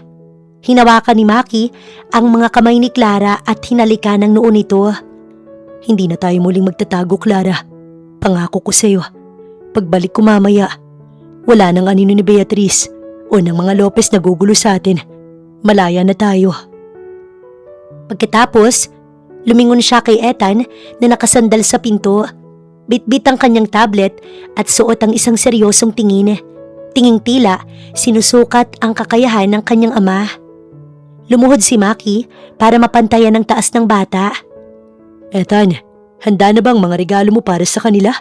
Hinawakan ni Maki ang mga kamay ni Clara at hinalikan ng noo nito. Hindi na tayo muling magtatago, Clara. Pangako ko sa'yo. Pagbalik ko mamaya, wala nang anino ni Beatrice o ng mga Lopez na gugulo sa atin, malaya na tayo. Pagkatapos, lumingon siya kay Ethan na nakasandal sa pinto. Bitbit ang kanyang tablet at suot ang isang seryosong tingin. Tinging tila sinusukat ang kakayahan ng kanyang ama. Lumuhod si Maki para mapantayan ang taas ng bata. Ethan, handa na bang mga regalo mo para sa kanila?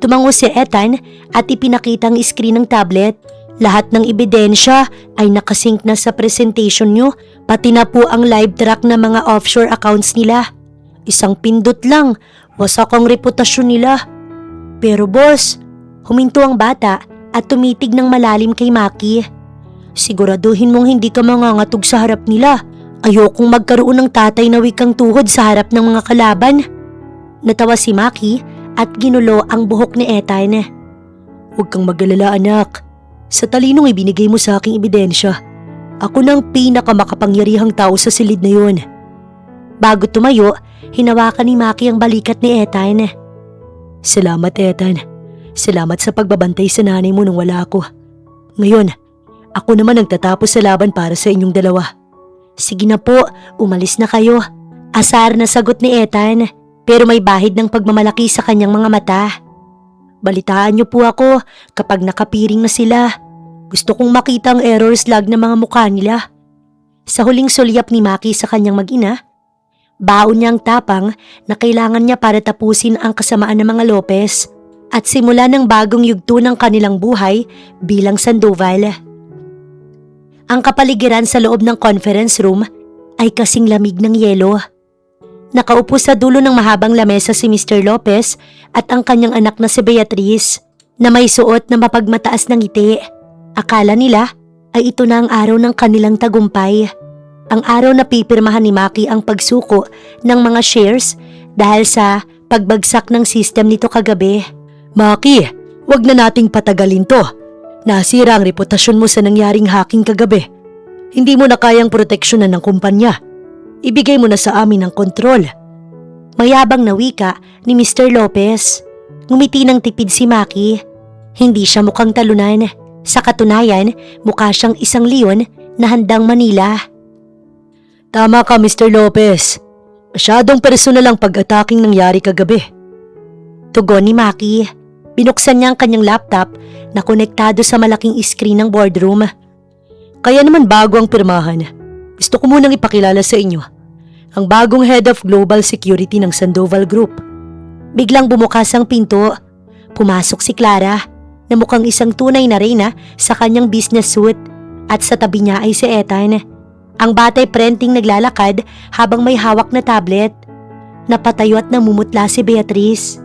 Tumango si Ethan at ipinakita ang screen ng tablet. Lahat ng ebidensya ay nakasync na sa presentation nyo, pati na po ang live track ng mga offshore accounts nila. Isang pindot lang, wasak ang reputasyon nila. Pero boss, huminto ang bata at tumitig ng malalim kay Maki. Siguraduhin mong hindi ka mangangatog sa harap nila. Ayokong magkaroon ng tatay na wikang tuhod sa harap ng mga kalaban. Natawa si Maki at ginulo ang buhok ni Ethan. Huwag kang mag-alala anak. Sa talinong ibinigay mo sa aking ebidensya, ako nang pinakamakapangyarihang tao sa silid na yon. Bago tumayo, hinawakan ni Maki ang balikat ni Ethan. Salamat Ethan. Salamat sa pagbabantay sa nanay mo nung wala ako. Ngayon, ako naman ang tatapos sa laban para sa inyong dalawa. Sige na po, umalis na kayo. Asar na sagot ni Ethan, pero may bahid ng pagmamalaki sa kanyang mga mata. Balitaan niyo po ako kapag nakapiring na sila. Gusto kong makita ang error slug ng mga mukha nila. Sa huling sulyap ni Maki sa kanyang mag-ina, baon niya ang tapang na kailangan niya para tapusin ang kasamaan ng mga Lopez at simula ng bagong yugto ng kanilang buhay bilang Sandoval. Ang kapaligiran sa loob ng conference room ay kasing lamig ng yelo. Nakaupo sa dulo ng mahabang lamesa si Mr. Lopez at ang kanyang anak na si Beatrice na may suot na mapagmataas ng ngiti. Akala nila ay ito na ang araw ng kanilang tagumpay. Ang araw na pipirmahan ni Maki ang pagsuko ng mga shares dahil sa pagbagsak ng system nito kagabi. Maki, wag na nating patagalin to. Nasira ang reputasyon mo sa nangyaring hacking kagabi. Hindi mo na kayang proteksyonan ng kumpanya. Ibigay mo na sa amin ang kontrol. Mayabang na wika ni Mr. Lopez. Ngumiti ng tipid si Maki. Hindi siya mukhang talunan. Sa katunayan, mukha siyang isang leon na handang manila. Tama ka Mr. Lopez. Masyadong personal ang pag-ataking nangyari kagabi. Tugon ni Maki. Binuksan niya ang kanyang laptop na konektado sa malaking screen ng boardroom. Kaya naman bago ang pirmahan, gusto ko munang ipakilala sa inyo ang bagong head of global security ng Sandoval Group. Biglang bumukas ang pinto. Pumasok si Clara na mukhang isang tunay na reyna sa kanyang business suit at sa tabi niya ay si Ethan. Ang batay prenting naglalakad habang may hawak na tablet. Napatayo at namumutla si Beatrice.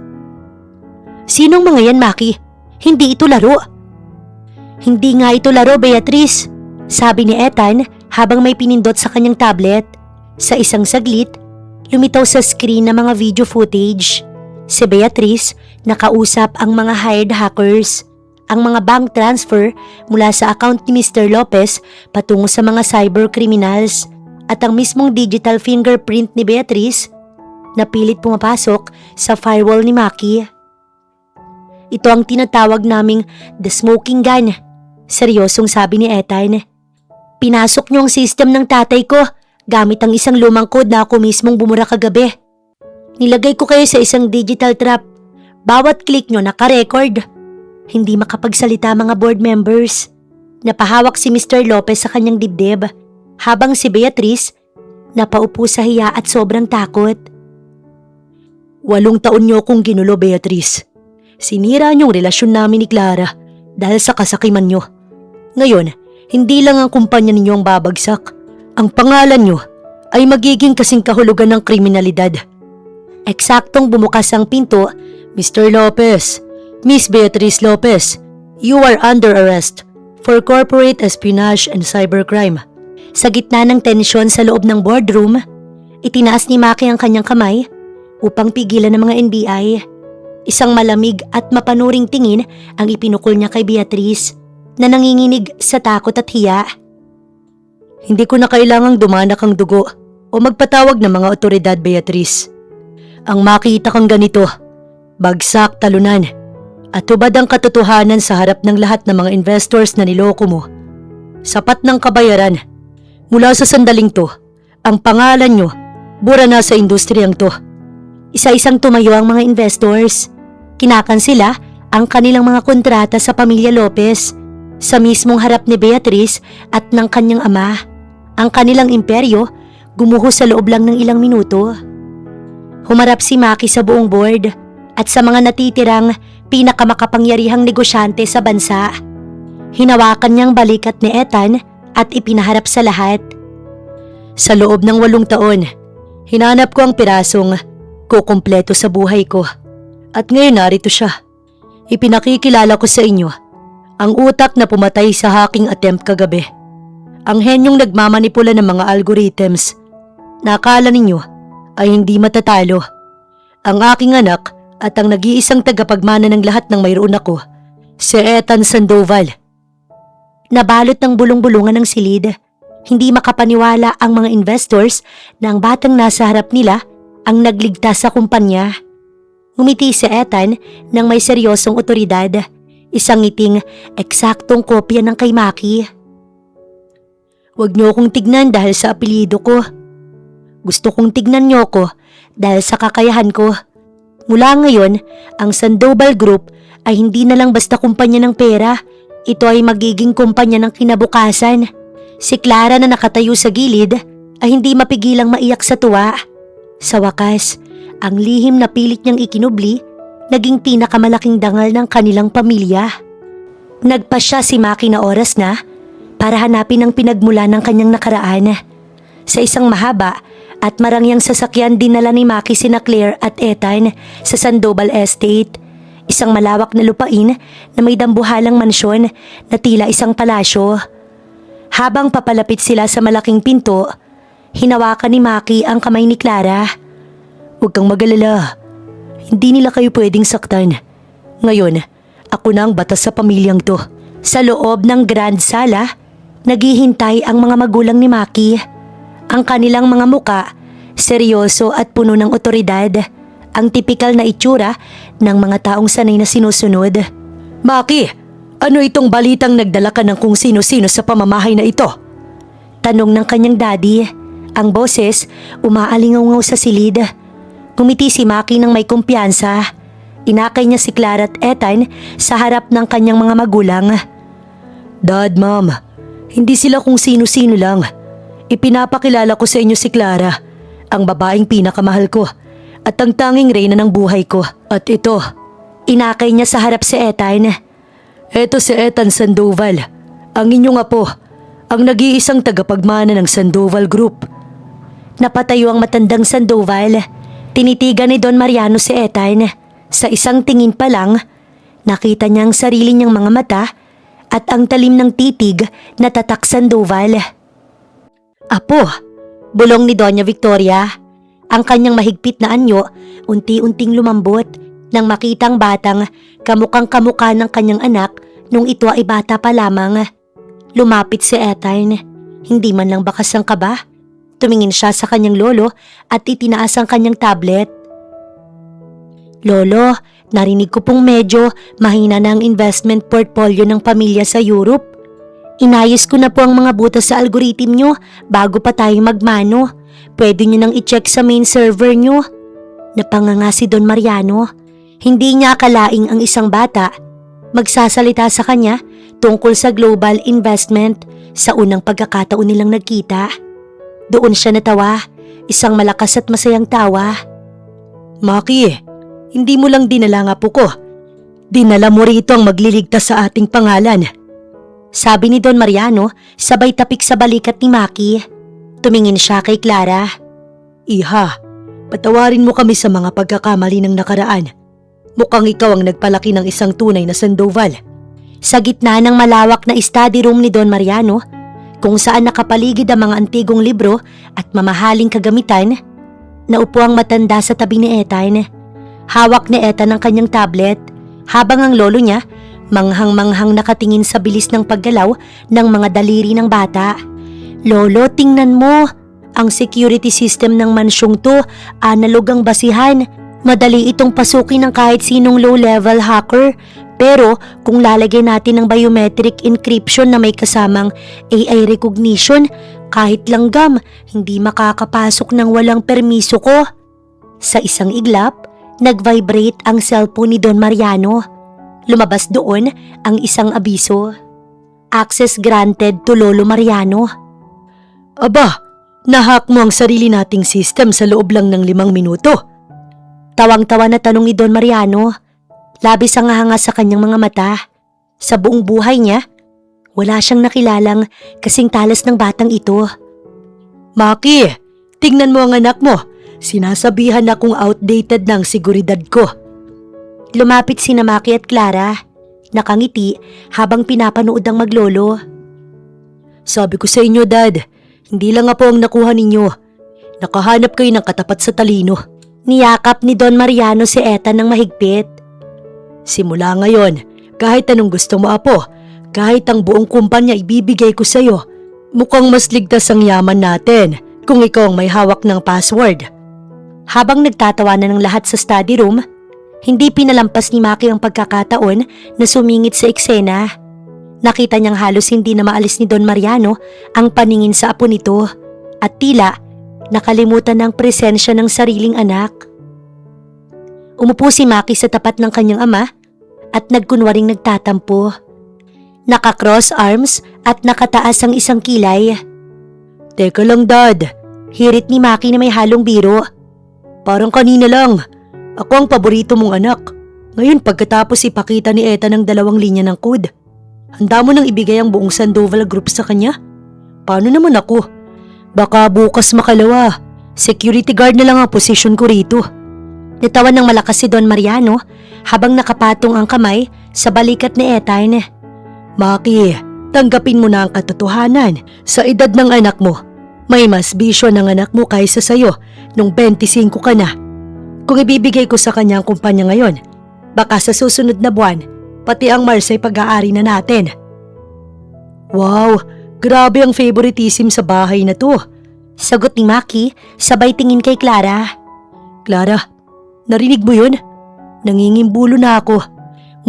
Sinong mga yan, Maki? Hindi ito laro. Hindi nga ito laro, Beatrice. Sabi ni Ethan habang may pinindot sa kanyang tablet. Sa isang saglit, lumitaw sa screen ng mga video footage. Si Beatrice nakausap ang mga hired hackers. Ang mga bank transfer mula sa account ni Mr. Lopez patungo sa mga cyber criminals at ang mismong digital fingerprint ni Beatrice na pilit pumapasok sa firewall ni Maki. Ito ang tinatawag naming the smoking gun. Seryosong sabi ni Ethan. Pinasok niyo ang system ng tatay ko gamit ang isang lumang code na ako mismong bumura kagabi. Nilagay ko kayo sa isang digital trap. Bawat click niyo naka-record. Hindi makapagsalita mga board members. Napahawak si Mr. Lopez sa kanyang dibdib habang si Beatrice napaupo sa hiya at sobrang takot. 8 taon niyo akong ginulo, Beatrice. Sinira niyong relasyon namin ni Clara dahil sa kasakiman niyo. Ngayon, hindi lang ang kumpanya ninyo ang babagsak. Ang pangalan niyo ay magiging kasing kahulugan ng kriminalidad. Eksaktong bumukas ang pinto, Mr. Lopez. Miss Beatrice Lopez, you are under arrest for corporate espionage and cybercrime. Sa gitna ng tensyon sa loob ng boardroom, itinaas ni Maki ang kanyang kamay upang pigilan ng mga NBI. Isang malamig at mapanuring tingin ang ipinukol niya kay Beatrice na nanginginig sa takot at hiya. Hindi ko na kailangang dumanak ang dugo o magpatawag ng mga otoridad, Beatrice. Ang makita kang ganito, bagsak, talunan, at hubad ang katotohanan sa harap ng lahat ng mga investors na niloko mo, Sapat ng kabayaran. Mula sa sandaling to, ang pangalan nyo, bura na sa industriyang to. Isa-isang tumayo ang mga investors. Kinakansila ang kanilang mga kontrata sa pamilya Lopez sa mismong harap ni Beatriz at ng kanyang ama. Ang kanilang imperyo gumuho sa loob lang ng ilang minuto. Humarap si Maki sa buong board at sa mga natitirang pinakamakapangyarihang negosyante sa bansa. Hinawakan niyang balikat ni Ethan at ipinaharap sa lahat. Sa loob ng 8 taon, hinanap ko ang pirasong kukumpleto sa buhay ko. At ngayon narito siya. Ipinakikilala ko sa inyo ang utak na pumatay sa hacking attempt kagabi. Ang henyong nagmamanipula ng mga algorithms na akala ninyo ay hindi matatalo. Ang aking anak at ang nag-iisang tagapagmana ng lahat ng mayroon ako, si Ethan Sandoval. Nabalot ng bulong-bulungan ng silid. Hindi makapaniwala ang mga investors na ang batang nasa harap nila ang nagligtas sa kumpanya. Ngumiti si Ethan nang may seryosong otoridad. Isang ngiting eksaktong kopya ng kay Maki. Huwag niyo akong tignan dahil sa apelyido ko. Gusto kong tignan niyo ko dahil sa kakayahan ko. Mula ngayon, ang Sandoval Group ay hindi na lang basta kumpanya ng pera. Ito ay magiging kumpanya ng kinabukasan. Si Clara na nakatayo sa gilid ay hindi mapigilang maiyak sa tuwa. Sa wakas, ang lihim na pilit niyang ikinubli naging pinakamalaking dangal ng kanilang pamilya. Nagpasya si Maki na oras na para hanapin ang pinagmula ng kanyang nakaraan. Sa isang mahaba at marangyang sasakyan dinala ni Maki sina Claire at Ethan sa Sandoval Estate. Isang malawak na lupain na may dambuhalang mansyon na tila isang palasyo. Habang papalapit sila sa malaking pinto, hinawakan ni Maki ang kamay ni Clara. Huwag kang mag-alala. Hindi nila kayo pwedeng saktan. Ngayon, ako na ang batas sa pamilyang to. Sa loob ng grand sala, naghihintay ang mga magulang ni Maki. Ang kanilang mga muka, seryoso at puno ng otoridad. Ang tipikal na itsura ng mga taong sanay na sinusunod. Maki, ano itong balitang nagdala ka ng kung sino-sino sa pamamahay na ito? Tanong ng kanyang daddy. Ang boses umaalingaw sa silid. Ngumiti si Maki ng may kumpiyansa. Inakay niya si Clara at Ethan sa harap ng kanyang mga magulang. Dad, Mom, hindi sila kung sino-sino lang. Ipinapakilala ko sa inyo si Clara, ang babaeng pinakamahal ko at ang tanging reyna ng buhay ko. At ito, inakay niya sa harap si Ethan. Ito si Ethan Sandoval, ang inyong apo, ang nag-iisang tagapagmana ng Sandoval Group. Napatayo ang matandang Sandoval. Tinitigan ni Don Mariano si Ethan. Sa isang tingin pa lang, nakita niya ang sarili niyang mga mata at ang talim ng titig na tatak Sandoval. Apo, bulong ni Doña Victoria. Ang kanyang mahigpit na anyo unti-unting lumambot nang makitang batang kamukhang kamukha ng kanyang anak nung ito ay bata pa lamang. Lumapit si Ethan. Hindi man lang bakas ang kaba. Tumingin siya sa kanyang lolo at itinaas ang kanyang tablet. Lolo, narinig ko pong medyo mahina na ang investment portfolio ng pamilya sa Europe. Inayos ko na po ang mga butas sa algorithm nyo bago pa tayo magmano. Pwede nyo nang i-check sa main server nyo. Napanganga si Don Mariano. Hindi niya akalaing ang isang bata magsasalita sa kanya tungkol sa global investment sa unang pagkakataon nilang nagkita. Doon siya natawa, isang malakas at masayang tawa. Maki, hindi mo lang dinala nga po ko. Dinala mo rito ang magliligtas sa ating pangalan. Sabi ni Don Mariano, sabay tapik sa balikat ni Maki. Tumingin siya kay Clara. Iha, patawarin mo kami sa mga pagkakamali ng nakaraan. Mukhang ikaw ang nagpalaki ng isang tunay na Sandoval. Sa gitna ng malawak na study room ni Don Mariano, kung saan nakapaligid ang mga antigong libro at mamahaling kagamitan, naupo ang matanda sa tabi ni Ethan. Hawak ni Ethan ang kanyang tablet, habang ang lolo niya manghang-manghang nakatingin sa bilis ng paggalaw ng mga daliri ng bata. Lolo, tingnan mo. Ang security system ng mansyong to, analog ang basihan. Madali itong pasukin ng kahit sinong low-level hacker. Pero kung lalagyan natin ng biometric encryption na may kasamang AI recognition, kahit langgam, hindi makakapasok ng walang permiso ko. Sa isang iglap, nag-vibrate ang cellphone ni Don Mariano. Lumabas doon ang isang abiso. Access granted to Lolo Mariano. Aba, nahack mo ang sarili nating system sa loob lang ng 5 minuto. Tawang-tawa na tanong ni Don Mariano. Labis ang hanga sa kanyang mga mata. Sa buong buhay niya, wala siyang nakilalang kasing talas ng batang ito. Maki, tingnan mo ang anak mo. Sinasabihan akong outdated ng seguridad ko. Lumapit sina Maki at Clara. Nakangiti habang pinapanood ang maglolo. Sabi ko sa inyo, Dad, hindi lang po ang nakuha ninyo. Nakahanap kayo ng katapat sa talino. Niyakap ni Don Mariano si Ethan ng mahigpit. Simula ngayon, kahit anong gusto mo, Apo, kahit ang buong kumpanya ibibigay ko sa iyo, mukhang mas ligtas ang yaman natin kung ikaw ang may hawak ng password. Habang nagtatawanan ng lahat sa study room, hindi pinalampas ni Maki ang pagkakataon na sumingit sa eksena. Nakita niyang halos hindi na maalis ni Don Mariano ang paningin sa apo nito at tila nakalimutan ng presensya ng sariling anak. Umupo si Maki sa tapat ng kanyang ama at nagkunwaring nagtatampo. Naka-cross arms at nakataas ang isang kilay. Teka lang, Dad. Hirit ni Maki na may halong biro. Parang kanina lang. Ako ang paborito mong anak. Ngayon pagkatapos ipakita ni Eta ng 2 linya ng code, handa mo nang ibigay ang buong Sandoval Group sa kanya? Paano naman ako? Baka bukas makalawa. Security guard na lang ang posisyon ko rito. Natawan ng malakas si Don Mariano habang nakapatong ang kamay sa balikat ni Ethan. Maki, tanggapin mo na ang katotohanan. Sa edad ng anak mo, may mas bisyo ng anak mo kaysa sa'yo nung 25 ka na. Kung ibibigay ko sa kanya ang kumpanya ngayon, baka sa susunod na buwan, pati ang Marsay pag-aari na natin. Wow, grabe ang favoritism sa bahay na to. Sagot ni Maki, sabay tingin kay Clara. Clara, narinig mo yun? Nangingimbulo na ako.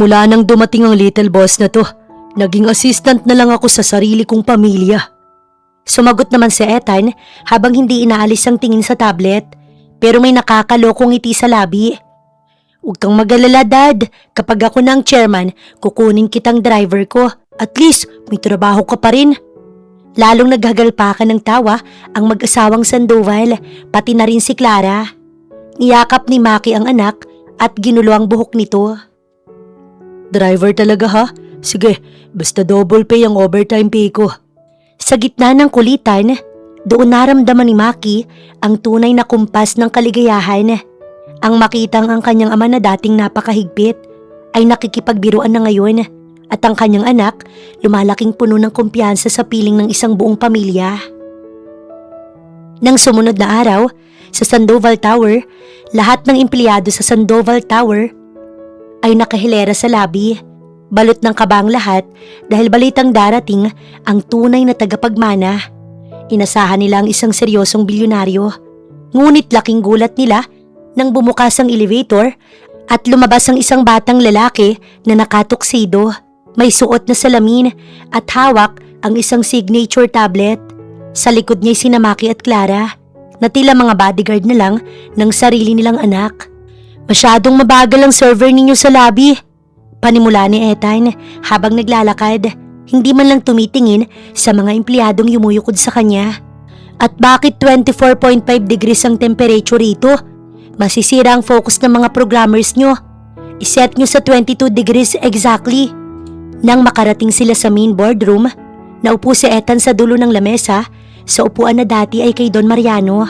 Mula nang dumating ang little boss na to, naging assistant na lang ako sa sarili kong pamilya. Sumagot naman si Ethan habang hindi inaalis ang tingin sa tablet, pero may nakakalokong ngiti sa labi. Huwag kang mag-alala, Dad. Kapag ako na ang chairman, kukunin kitang driver ko. At least, may trabaho ka pa rin. Lalong naghagalpakan ng tawa ang mag-asawang Sandoval, pati na rin si Clara. Niyakap ni Maki ang anak at ginulo ang buhok nito. Driver talaga ha? Sige, basta double pay ang overtime pay ko. Sa gitna ng kulitan, doon naramdaman ni Maki ang tunay na kumpas ng kaligayahan. Ang makitang ang kanyang ama na dating napakahigpit ay nakikipagbiruan na ngayon at ang kanyang anak lumalaking puno ng kumpiyansa sa piling ng isang buong pamilya. Nang sumunod na araw, sa Sandoval Tower, lahat ng empleyado sa Sandoval Tower ay nakahilera sa lobby. Balot ng kaba ang lahat dahil balitang darating ang tunay na tagapagmana. Inasahan nila ang isang seryosong bilyonaryo. Ngunit laking gulat nila nang bumukas ang elevator at lumabas ang isang batang lalaki na nakatuksido. May suot na salamin at hawak ang isang signature tablet. Sa likod niya'y sina Maki at Clara na tila mga bodyguard na lang ng sarili nilang anak. Masyadong mabagal ang server ninyo sa lobby. Panimula ni Ethan habang naglalakad. Hindi man lang tumitingin sa mga empleyadong yumuyukod sa kanya. At bakit 24.5 degrees ang temperature rito? Masisira ang focus ng mga programmers nyo. Iset nyo sa 22 degrees exactly. Nang makarating sila sa main boardroom, naupo si Ethan sa dulo ng lamesa sa upuan na dati ay kay Don Mariano.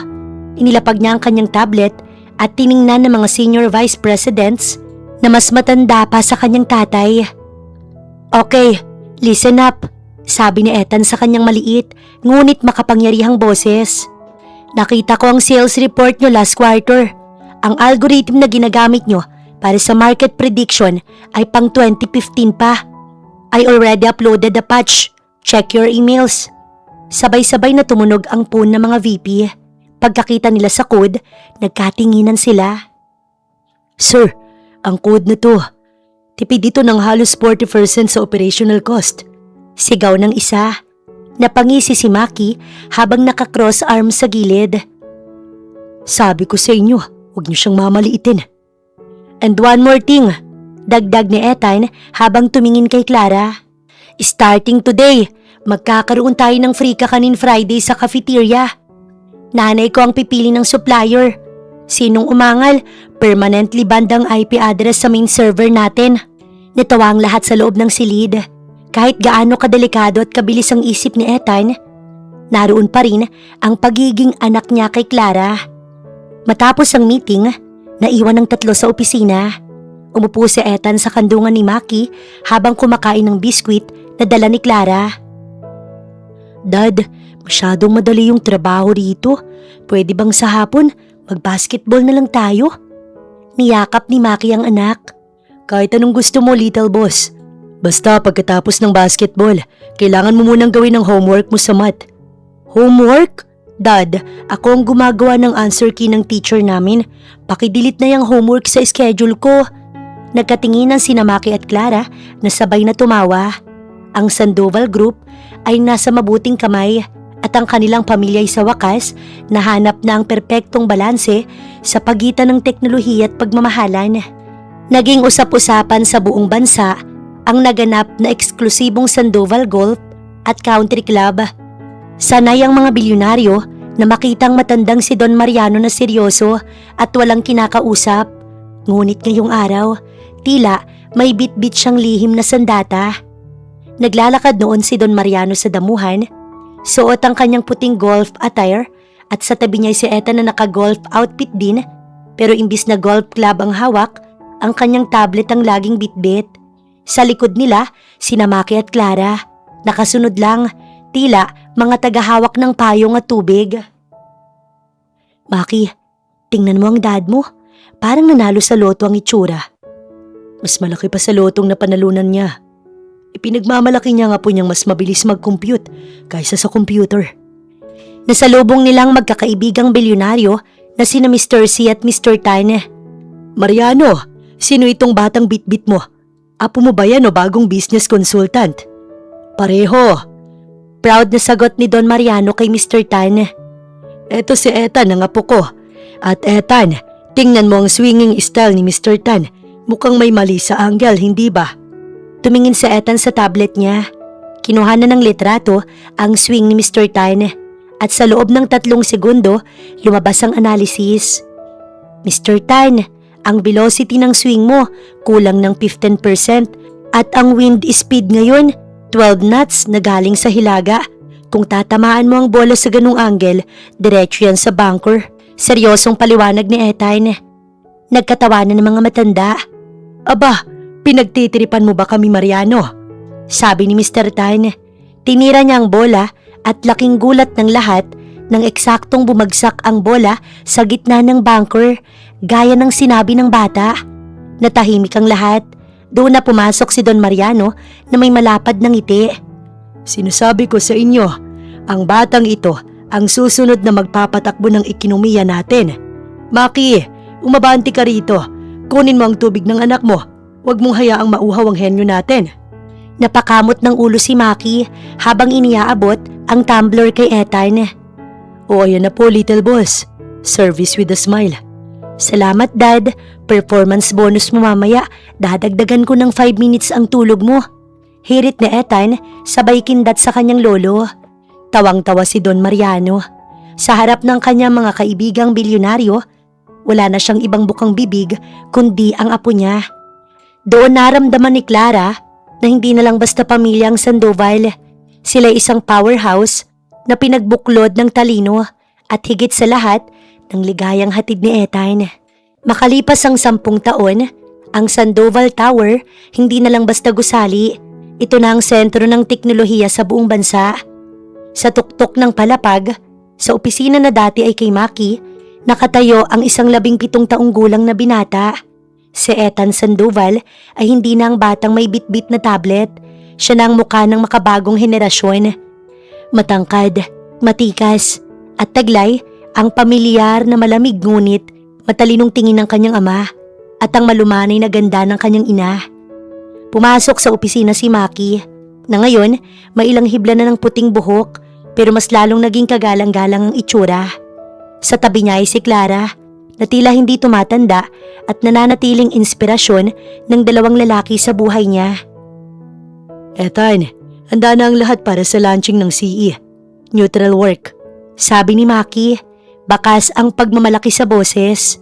Inilapag niya ang kanyang tablet at tiningnan ng mga senior vice presidents na mas matanda pa sa kanyang tatay. Okay, listen up, sabi ni Ethan sa kanyang maliit ngunit makapangyarihang boses. Nakita ko ang sales report nyo last quarter. Ang algorithm na ginagamit nyo para sa market prediction ay pang 2015 pa. I already uploaded the patch. Check your emails. Sabay-sabay na tumunog ang phone ng mga VP. Pagkakita nila sa code, nagkatinginan sila. Sir, ang code na to. Tipid dito ng halos 40% sa operational cost. Sigaw ng isa. Napangisi si Maki habang nakakross arms sa gilid. Sabi ko sa inyo, huwag niyo siyang mamaliitin. And one more thing, dagdag ni Ethan habang tumingin kay Clara. Starting today, magkakaroon tayo ng free kakanin Friday sa cafeteria. Nanay ko ang pipili ng supplier. Sinong umangal, permanently banned ang IP address sa main server natin. Natawa ang lahat sa loob ng silid. Kahit gaano kadelikado at kabilis ang isip ni Ethan, naroon pa rin ang pagiging anak niya kay Clara. Matapos ang meeting, naiwan ng tatlo sa opisina. Umupo si Ethan sa kandungan ni Maki habang kumakain ng biskwit na dala ni Clara. Dad, masyadong madali yung trabaho rito. Pwede bang sa hapon, mag-basketball na lang tayo? Niyakap ni Maki ang anak. Kahit anong gusto mo, little boss. Basta pagkatapos ng basketball, kailangan mo munang gawin ang homework mo sa math. Homework? Dad, ako ang gumagawa ng answer key ng teacher namin. Pakidelete na yung homework sa schedule ko. Nagkatinginan sina Maki at Clara na sabay na tumawa. Ang Sandoval Group ay nasa mabuting kamay at ang kanilang pamilya ay sa wakas nahanap na ang perpektong balanse sa pagitan ng teknolohiya at pagmamahalan. Naging usap-usapan sa buong bansa ang naganap na eksklusibong Sandoval Golf at Country Club. Sanay ang mga bilyonaryo na makitang matandang si Don Mariano na seryoso at walang kinakausap. Ngunit ngayong araw, tila may bit-bit siyang lihim na sandata. Naglalakad noon si Don Mariano sa damuhan, suot ang kanyang puting golf attire at sa tabi niya si Ethan na naka-golf outfit din, pero imbis na golf club ang hawak, ang kanyang tablet ang laging bitbit. Sa likod nila, sina Maki at Clara. Nakasunod lang, tila mga tagahawak ng payong at tubig. Maki, tingnan mo ang dad mo. Parang nanalo sa loto ang itsura. Mas malaki pa sa lotong na panalunan niya. Ipinagmamalaki niya nga po niyang mas mabilis mag-compute kaysa sa computer. Nasalubong nilang magkakaibigang bilyonaryo na sina Mr. C at Mr. Tan. Mariano, sino itong batang bitbit mo? Apo mo ba yan o bagong business consultant? Pareho. Proud na sagot ni Don Mariano kay Mr. Tan. Eto si Ethan ang apo ko. At Ethan, tingnan mo ang swinging style ni Mr. Tan. Mukhang may mali sa angle, hindi ba? Tumingin si Ethan sa tablet niya. Kinuha na ng litrato ang swing ni Mr. Tan. At sa loob ng 3 segundo, lumabas ang analysis. Mr. Tan, ang velocity ng swing mo kulang ng 15% at ang wind speed ngayon 12 knots na galing sa hilaga. Kung tatamaan mo ang bola sa ganung angle, diretso yan sa bunker. Seryosong paliwanag ni Ethan. Nagkatawanan ng mga matanda. Aba, pinagtitiripan mo ba kami, Mariano? Sabi ni Mr. Tan. Tinira niya ang bola at laking gulat ng lahat nang eksaktong bumagsak ang bola sa gitna ng bunker. Gaya ng sinabi ng bata. Natahimik ang lahat. Doon na pumasok si Don Mariano na may malapad ng ngiti. Sinasabi ko sa inyo, ang batang ito ang susunod na magpapatakbo ng ekonomiya natin. Maki, umabanti ka rito. Kunin mo ang tubig ng anak mo. Huwag mong hayaang mauhaw ang henyo natin. Napakamot ng ulo si Maki habang iniaabot ang tumbler kay Ethan. O ayan na po, little boss. Service with a smile. Salamat, Dad. Performance bonus mo mamaya. Dadagdagan ko ng 5 minutes ang tulog mo. Hirit ni Ethan, sabay kindat sa kanyang lolo. Tawang-tawa si Don Mariano. Sa harap ng kanyang mga kaibigang bilyonaryo, wala na siyang ibang bukang bibig kundi ang apo niya. Doon naramdaman ni Clara na hindi na lang basta pamilya ang Sandoval. Sila isang powerhouse na pinagbuklod ng talino at higit sa lahat ng ligayang hatid ni Ethan. Makalipas ang 10 taon, ang Sandoval Tower hindi na lang basta gusali. Ito na ang sentro ng teknolohiya sa buong bansa. Sa tuktok ng palapag, sa opisina na dati ay kay Maki, nakatayo ang isang 17 taong gulang na binata. Si Ethan Sandoval ay hindi na ang batang may bitbit na tablet. Siya na ang mukha ng makabagong henerasyon. Matangkad, matikas, at taglay ang pamilyar na malamig ngunit matalinong tingin ng kanyang ama at ang malumanay na ganda ng kanyang ina. Pumasok sa opisina si Maki, na ngayon may ilang hibla na ng puting buhok pero mas lalong naging kagalang-galang ang itsura. Sa tabi niya ay si Clara, na tila hindi tumatanda at nananatiling inspirasyon ng dalawang lalaki sa buhay niya. Ethan, handa na ang lahat para sa launching ng CE. Neutral work. Sabi ni Maki, bakas ang pagmamalaki sa boses.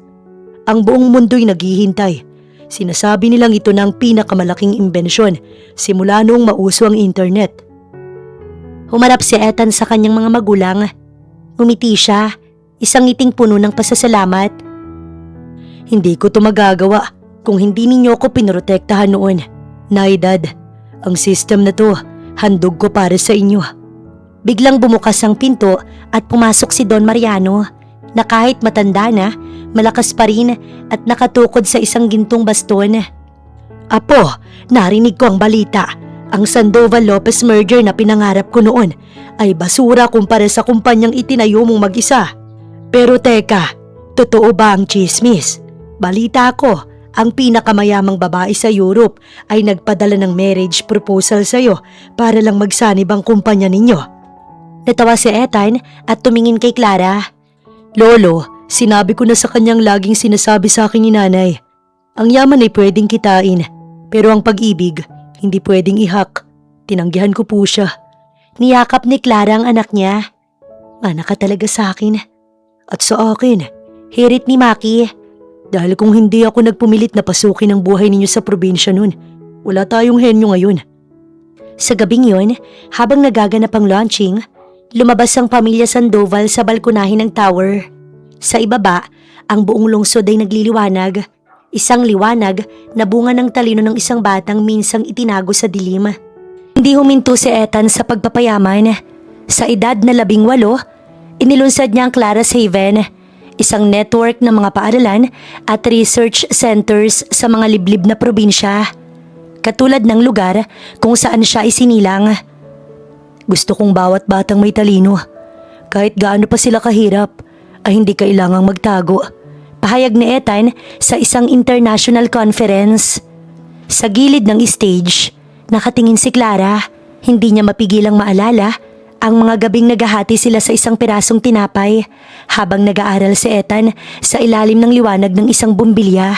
Ang buong mundo'y naghihintay. Sinasabi nilang ito na ang pinakamalaking imbensyon simula noong mauso ang internet. Humarap si Ethan sa kanyang mga magulang. Ngumiti siya, isang ngiting puno ng pasasalamat. Hindi ko ito magagawa kung hindi ninyo ko pinrotektahan noon. Nay, Dad, ang system na to, handog ko para sa inyo. Biglang bumukas ang pinto at pumasok si Don Mariano, na kahit matanda na, malakas pa rin at nakatukod sa isang gintong baston. Apo, narinig ko ang balita. Ang Sandoval Lopez merger na pinangarap ko noon ay basura kumpara sa kumpanyang itinayo mong mag-isa. Pero teka, totoo ba ang chismis? Balita ko, ang pinakamayamang babae sa Europe ay nagpadala ng marriage proposal sa'yo para lang magsanib ang kumpanya ninyo. Natawa si Ethan at tumingin kay Clara. Lolo, sinabi ko na sa kanyang laging sinasabi sa akin ni nanay. Ang yaman ay pwedeng kitain, pero ang pag-ibig, hindi pwedeng ihak. Tinanggihan ko po siya. Niyakap ni Clara ang anak niya. Anak ka talaga sa akin. At sa akin, hirit ni Maki. Dahil kung hindi ako nagpumilit na pasukin ang buhay ninyo sa probinsya nun, wala tayong henyo ngayon. Sa gabing yun, habang nagaganap ang launching, lumabas ang pamilya Sandoval sa balkonahin ng tower. Sa ibaba, ang buong lungsod ay nagliliwanag. Isang liwanag na bunga ng talino ng isang batang minsang itinago sa dilim. Hindi huminto si Ethan sa pagpapayaman. Sa edad na 18, inilunsad niya ang Clara's Haven, isang network ng mga paaralan at research centers sa mga liblib na probinsya. Katulad ng lugar kung saan siya isinilang. Gusto kong bawat batang may talino. Kahit gaano pa sila kahirap, ay hindi kailangang magtago. Pahayag ni Ethan sa isang international conference. Sa gilid ng stage, nakatingin si Clara. Hindi niya mapigilang maalala ang mga gabing naghahati sila sa isang pirasong tinapay habang nag-aaral si Ethan sa ilalim ng liwanag ng isang bumbilya.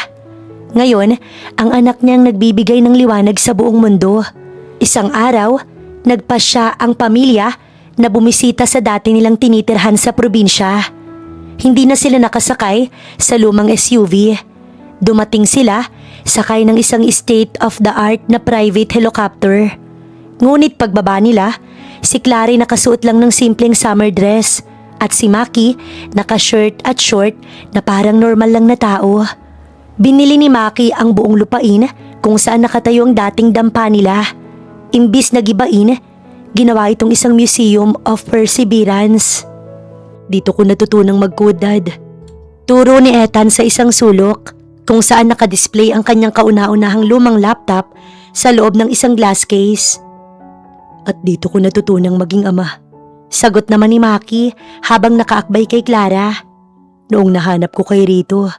Ngayon, ang anak niyang nagbibigay ng liwanag sa buong mundo. Isang araw, nagpasya ang pamilya na bumisita sa dati nilang tinitirhan sa probinsya. Hindi na sila nakasakay sa lumang SUV. Dumating sila sakay ng isang state-of-the-art na private helicopter. Ngunit pagbaba nila, si Clary nakasuot lang ng simpleng summer dress at si Maki naka-shirt at short na parang normal lang na tao. Binili ni Maki ang buong lupain kung saan nakatayo ang dating dampa nila. Imbis na gibain, ginawa itong isang museum of perseverance. Dito ko natutunang mag-code, Dad. Turo ni Ethan sa isang sulok kung saan nakadisplay ang kanyang kauna-unahang lumang laptop sa loob ng isang glass case. At dito ko natutunang maging ama. Sagot naman ni Maki habang nakaakbay kay Clara. Noong nahanap ko kay Rito,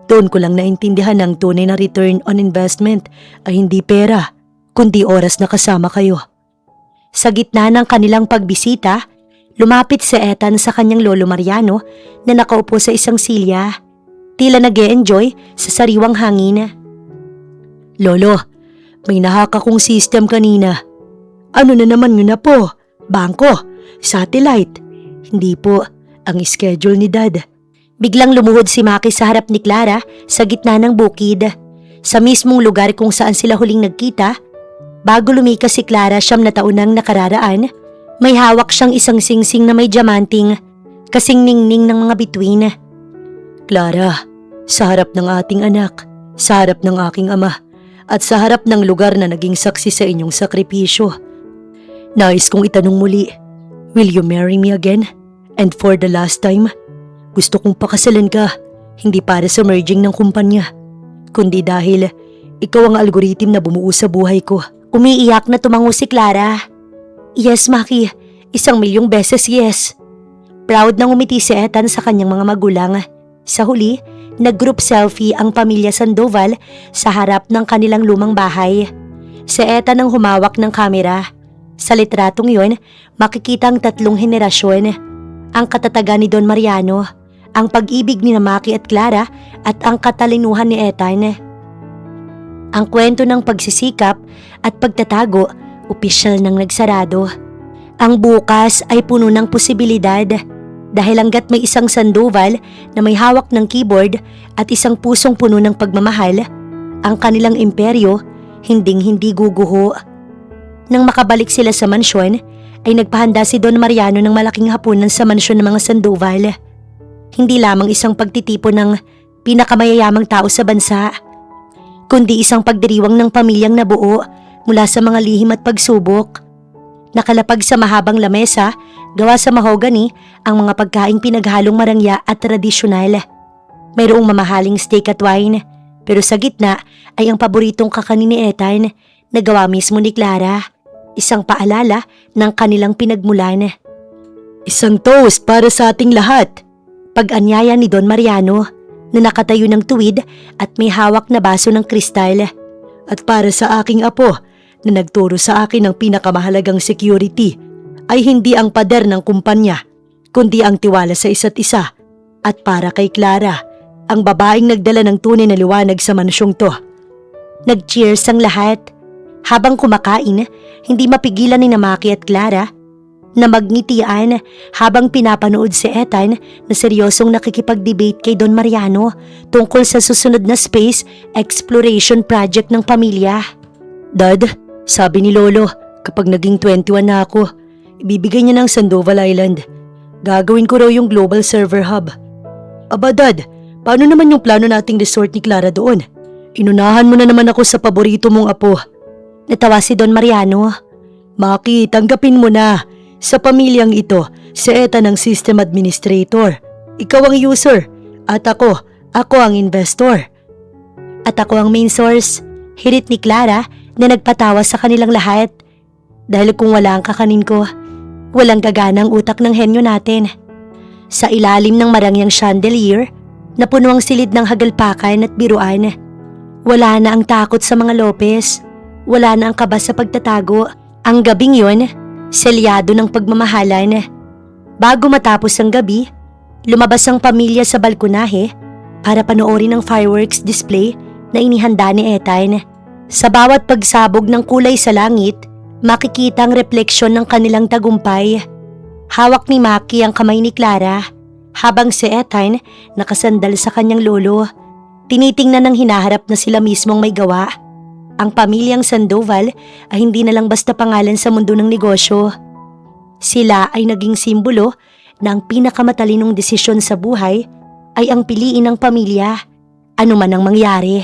doon ko lang naintindihan ang tunay na return on investment ay hindi pera, kundi oras na kasama kayo. Sa gitna ng kanilang pagbisita, lumapit si Ethan sa kanyang lolo Mariano na nakaupo sa isang silya. Tila nag-e-enjoy sa sariwang hangin. Lolo, may nahak akong system kanina. Ano na naman yun na po? Bangko? Satellite? Hindi po, ang schedule ni Dad. Biglang lumuhod si Maki sa harap ni Clara sa gitna ng bukid. Sa mismong lugar kung saan sila huling nagkita, bago lumikas si Clara 9 na taon nang nakararaan, may hawak siyang isang singsing na may diamanting, kasing ningning ng mga bituin. Clara, sa harap ng ating anak, sa harap ng aking ama, at sa harap ng lugar na naging saksi sa inyong sakripisyo, nais kong itanong muli, will you marry me again? And for the last time? Gusto kong pakasalan ka, hindi para sa merging ng kumpanya, kundi dahil ikaw ang algorithm na bumuo sa buhay ko. Umiiyak na tumango si Clara. Yes, Maki. 1,000,000 beses yes. Proud na ngumiti si Ethan sa kanyang mga magulang. Sa huli, nag-group selfie ang pamilya Sandoval sa harap ng kanilang lumang bahay. Si Ethan ang humawak ng kamera. Sa litratong yun, makikita ang 3 henerasyon. Ang katatagan ni Don Mariano, ang pag-ibig ni Maki at Clara at ang katalinuhan ni Ethan. Ang kwento ng pagsisikap at pagtatago, opisyal nang nagsarado. Ang bukas ay puno ng posibilidad dahil hanggat may isang Sandoval na may hawak ng keyboard at isang pusong puno ng pagmamahal, ang kanilang imperyo hinding-hindi guguho. Nang makabalik sila sa mansyon, ay nagpahanda si Don Mariano ng malaking hapunan sa mansyon ng mga Sandoval. Hindi lamang isang pagtitipon ng pinakamayayamang tao sa bansa, kundi isang pagdiriwang ng pamilyang nabuo mula sa mga lihim at pagsubok. Nakalapag sa mahabang lamesa, gawa sa mahogany, ang mga pagkaing pinaghalong marangya at tradisyonal. Mayroong mamahaling steak at wine, pero sa gitna ay ang paboritong kakanin ni Ethan na gawa mismo ni Clara. Isang paalala ng kanilang pinagmulan. Isang toast para sa ating lahat. Pag-anyaya ni Don Mariano na nakatayo ng tuwid at may hawak na baso ng kristal. At para sa aking apo na nagturo sa akin ng pinakamahalagang security ay hindi ang pader ng kumpanya, kundi ang tiwala sa isa't isa. At para kay Clara, ang babaeng nagdala ng tunay na liwanag sa mansyong to. Nag-cheers ang lahat. Habang kumakain, hindi mapigilan ni Maki at Clara na magngitian habang pinapanood si Ethan na seryosong nakikipag-debate kay Don Mariano tungkol sa susunod na space exploration project ng pamilya. Dad, sabi ni Lolo, kapag naging 21 na ako, ibibigay niya ng Sandoval Island. Gagawin ko raw yung global server hub. Aba Dad, paano naman yung plano nating resort ni Clara doon? Inunahan mo na naman ako sa paborito mong apo. Natawa si Don Mariano. Maki, tanggapin mo na. Sa pamilyang ito, si Ethan ang system administrator. Ikaw ang user. At ako ang investor. At ako ang main source. Hirit ni Clara na nagpatawa sa kanilang lahat. Dahil kung wala ang kakanin ko, walang gagana ang utak ng henyo natin. Sa ilalim ng marangyang chandelier, na puno ang silid ng hagalpakan at biruan. Wala na ang takot sa mga Lopez. Wala na ang kaba sa pagtatago. Ang gabing yun, selyado ng pagmamahalan. Bago matapos ang gabi, lumabas ang pamilya sa balkonahe para panoorin ang fireworks display na inihanda ni Ethan. Sa bawat pagsabog ng kulay sa langit, makikita ang refleksyon ng kanilang tagumpay. Hawak ni Maki ang kamay ni Clara, habang si Ethan nakasandal sa kanyang lolo. Tinitingnan ng hinaharap na sila mismong may gawa. Ang pamilyang Sandoval ay hindi na lang basta pangalan sa mundo ng negosyo. Sila ay naging simbolo na ang pinakamatalinong desisyon sa buhay ay ang piliin ng pamilya, anuman ang mangyari.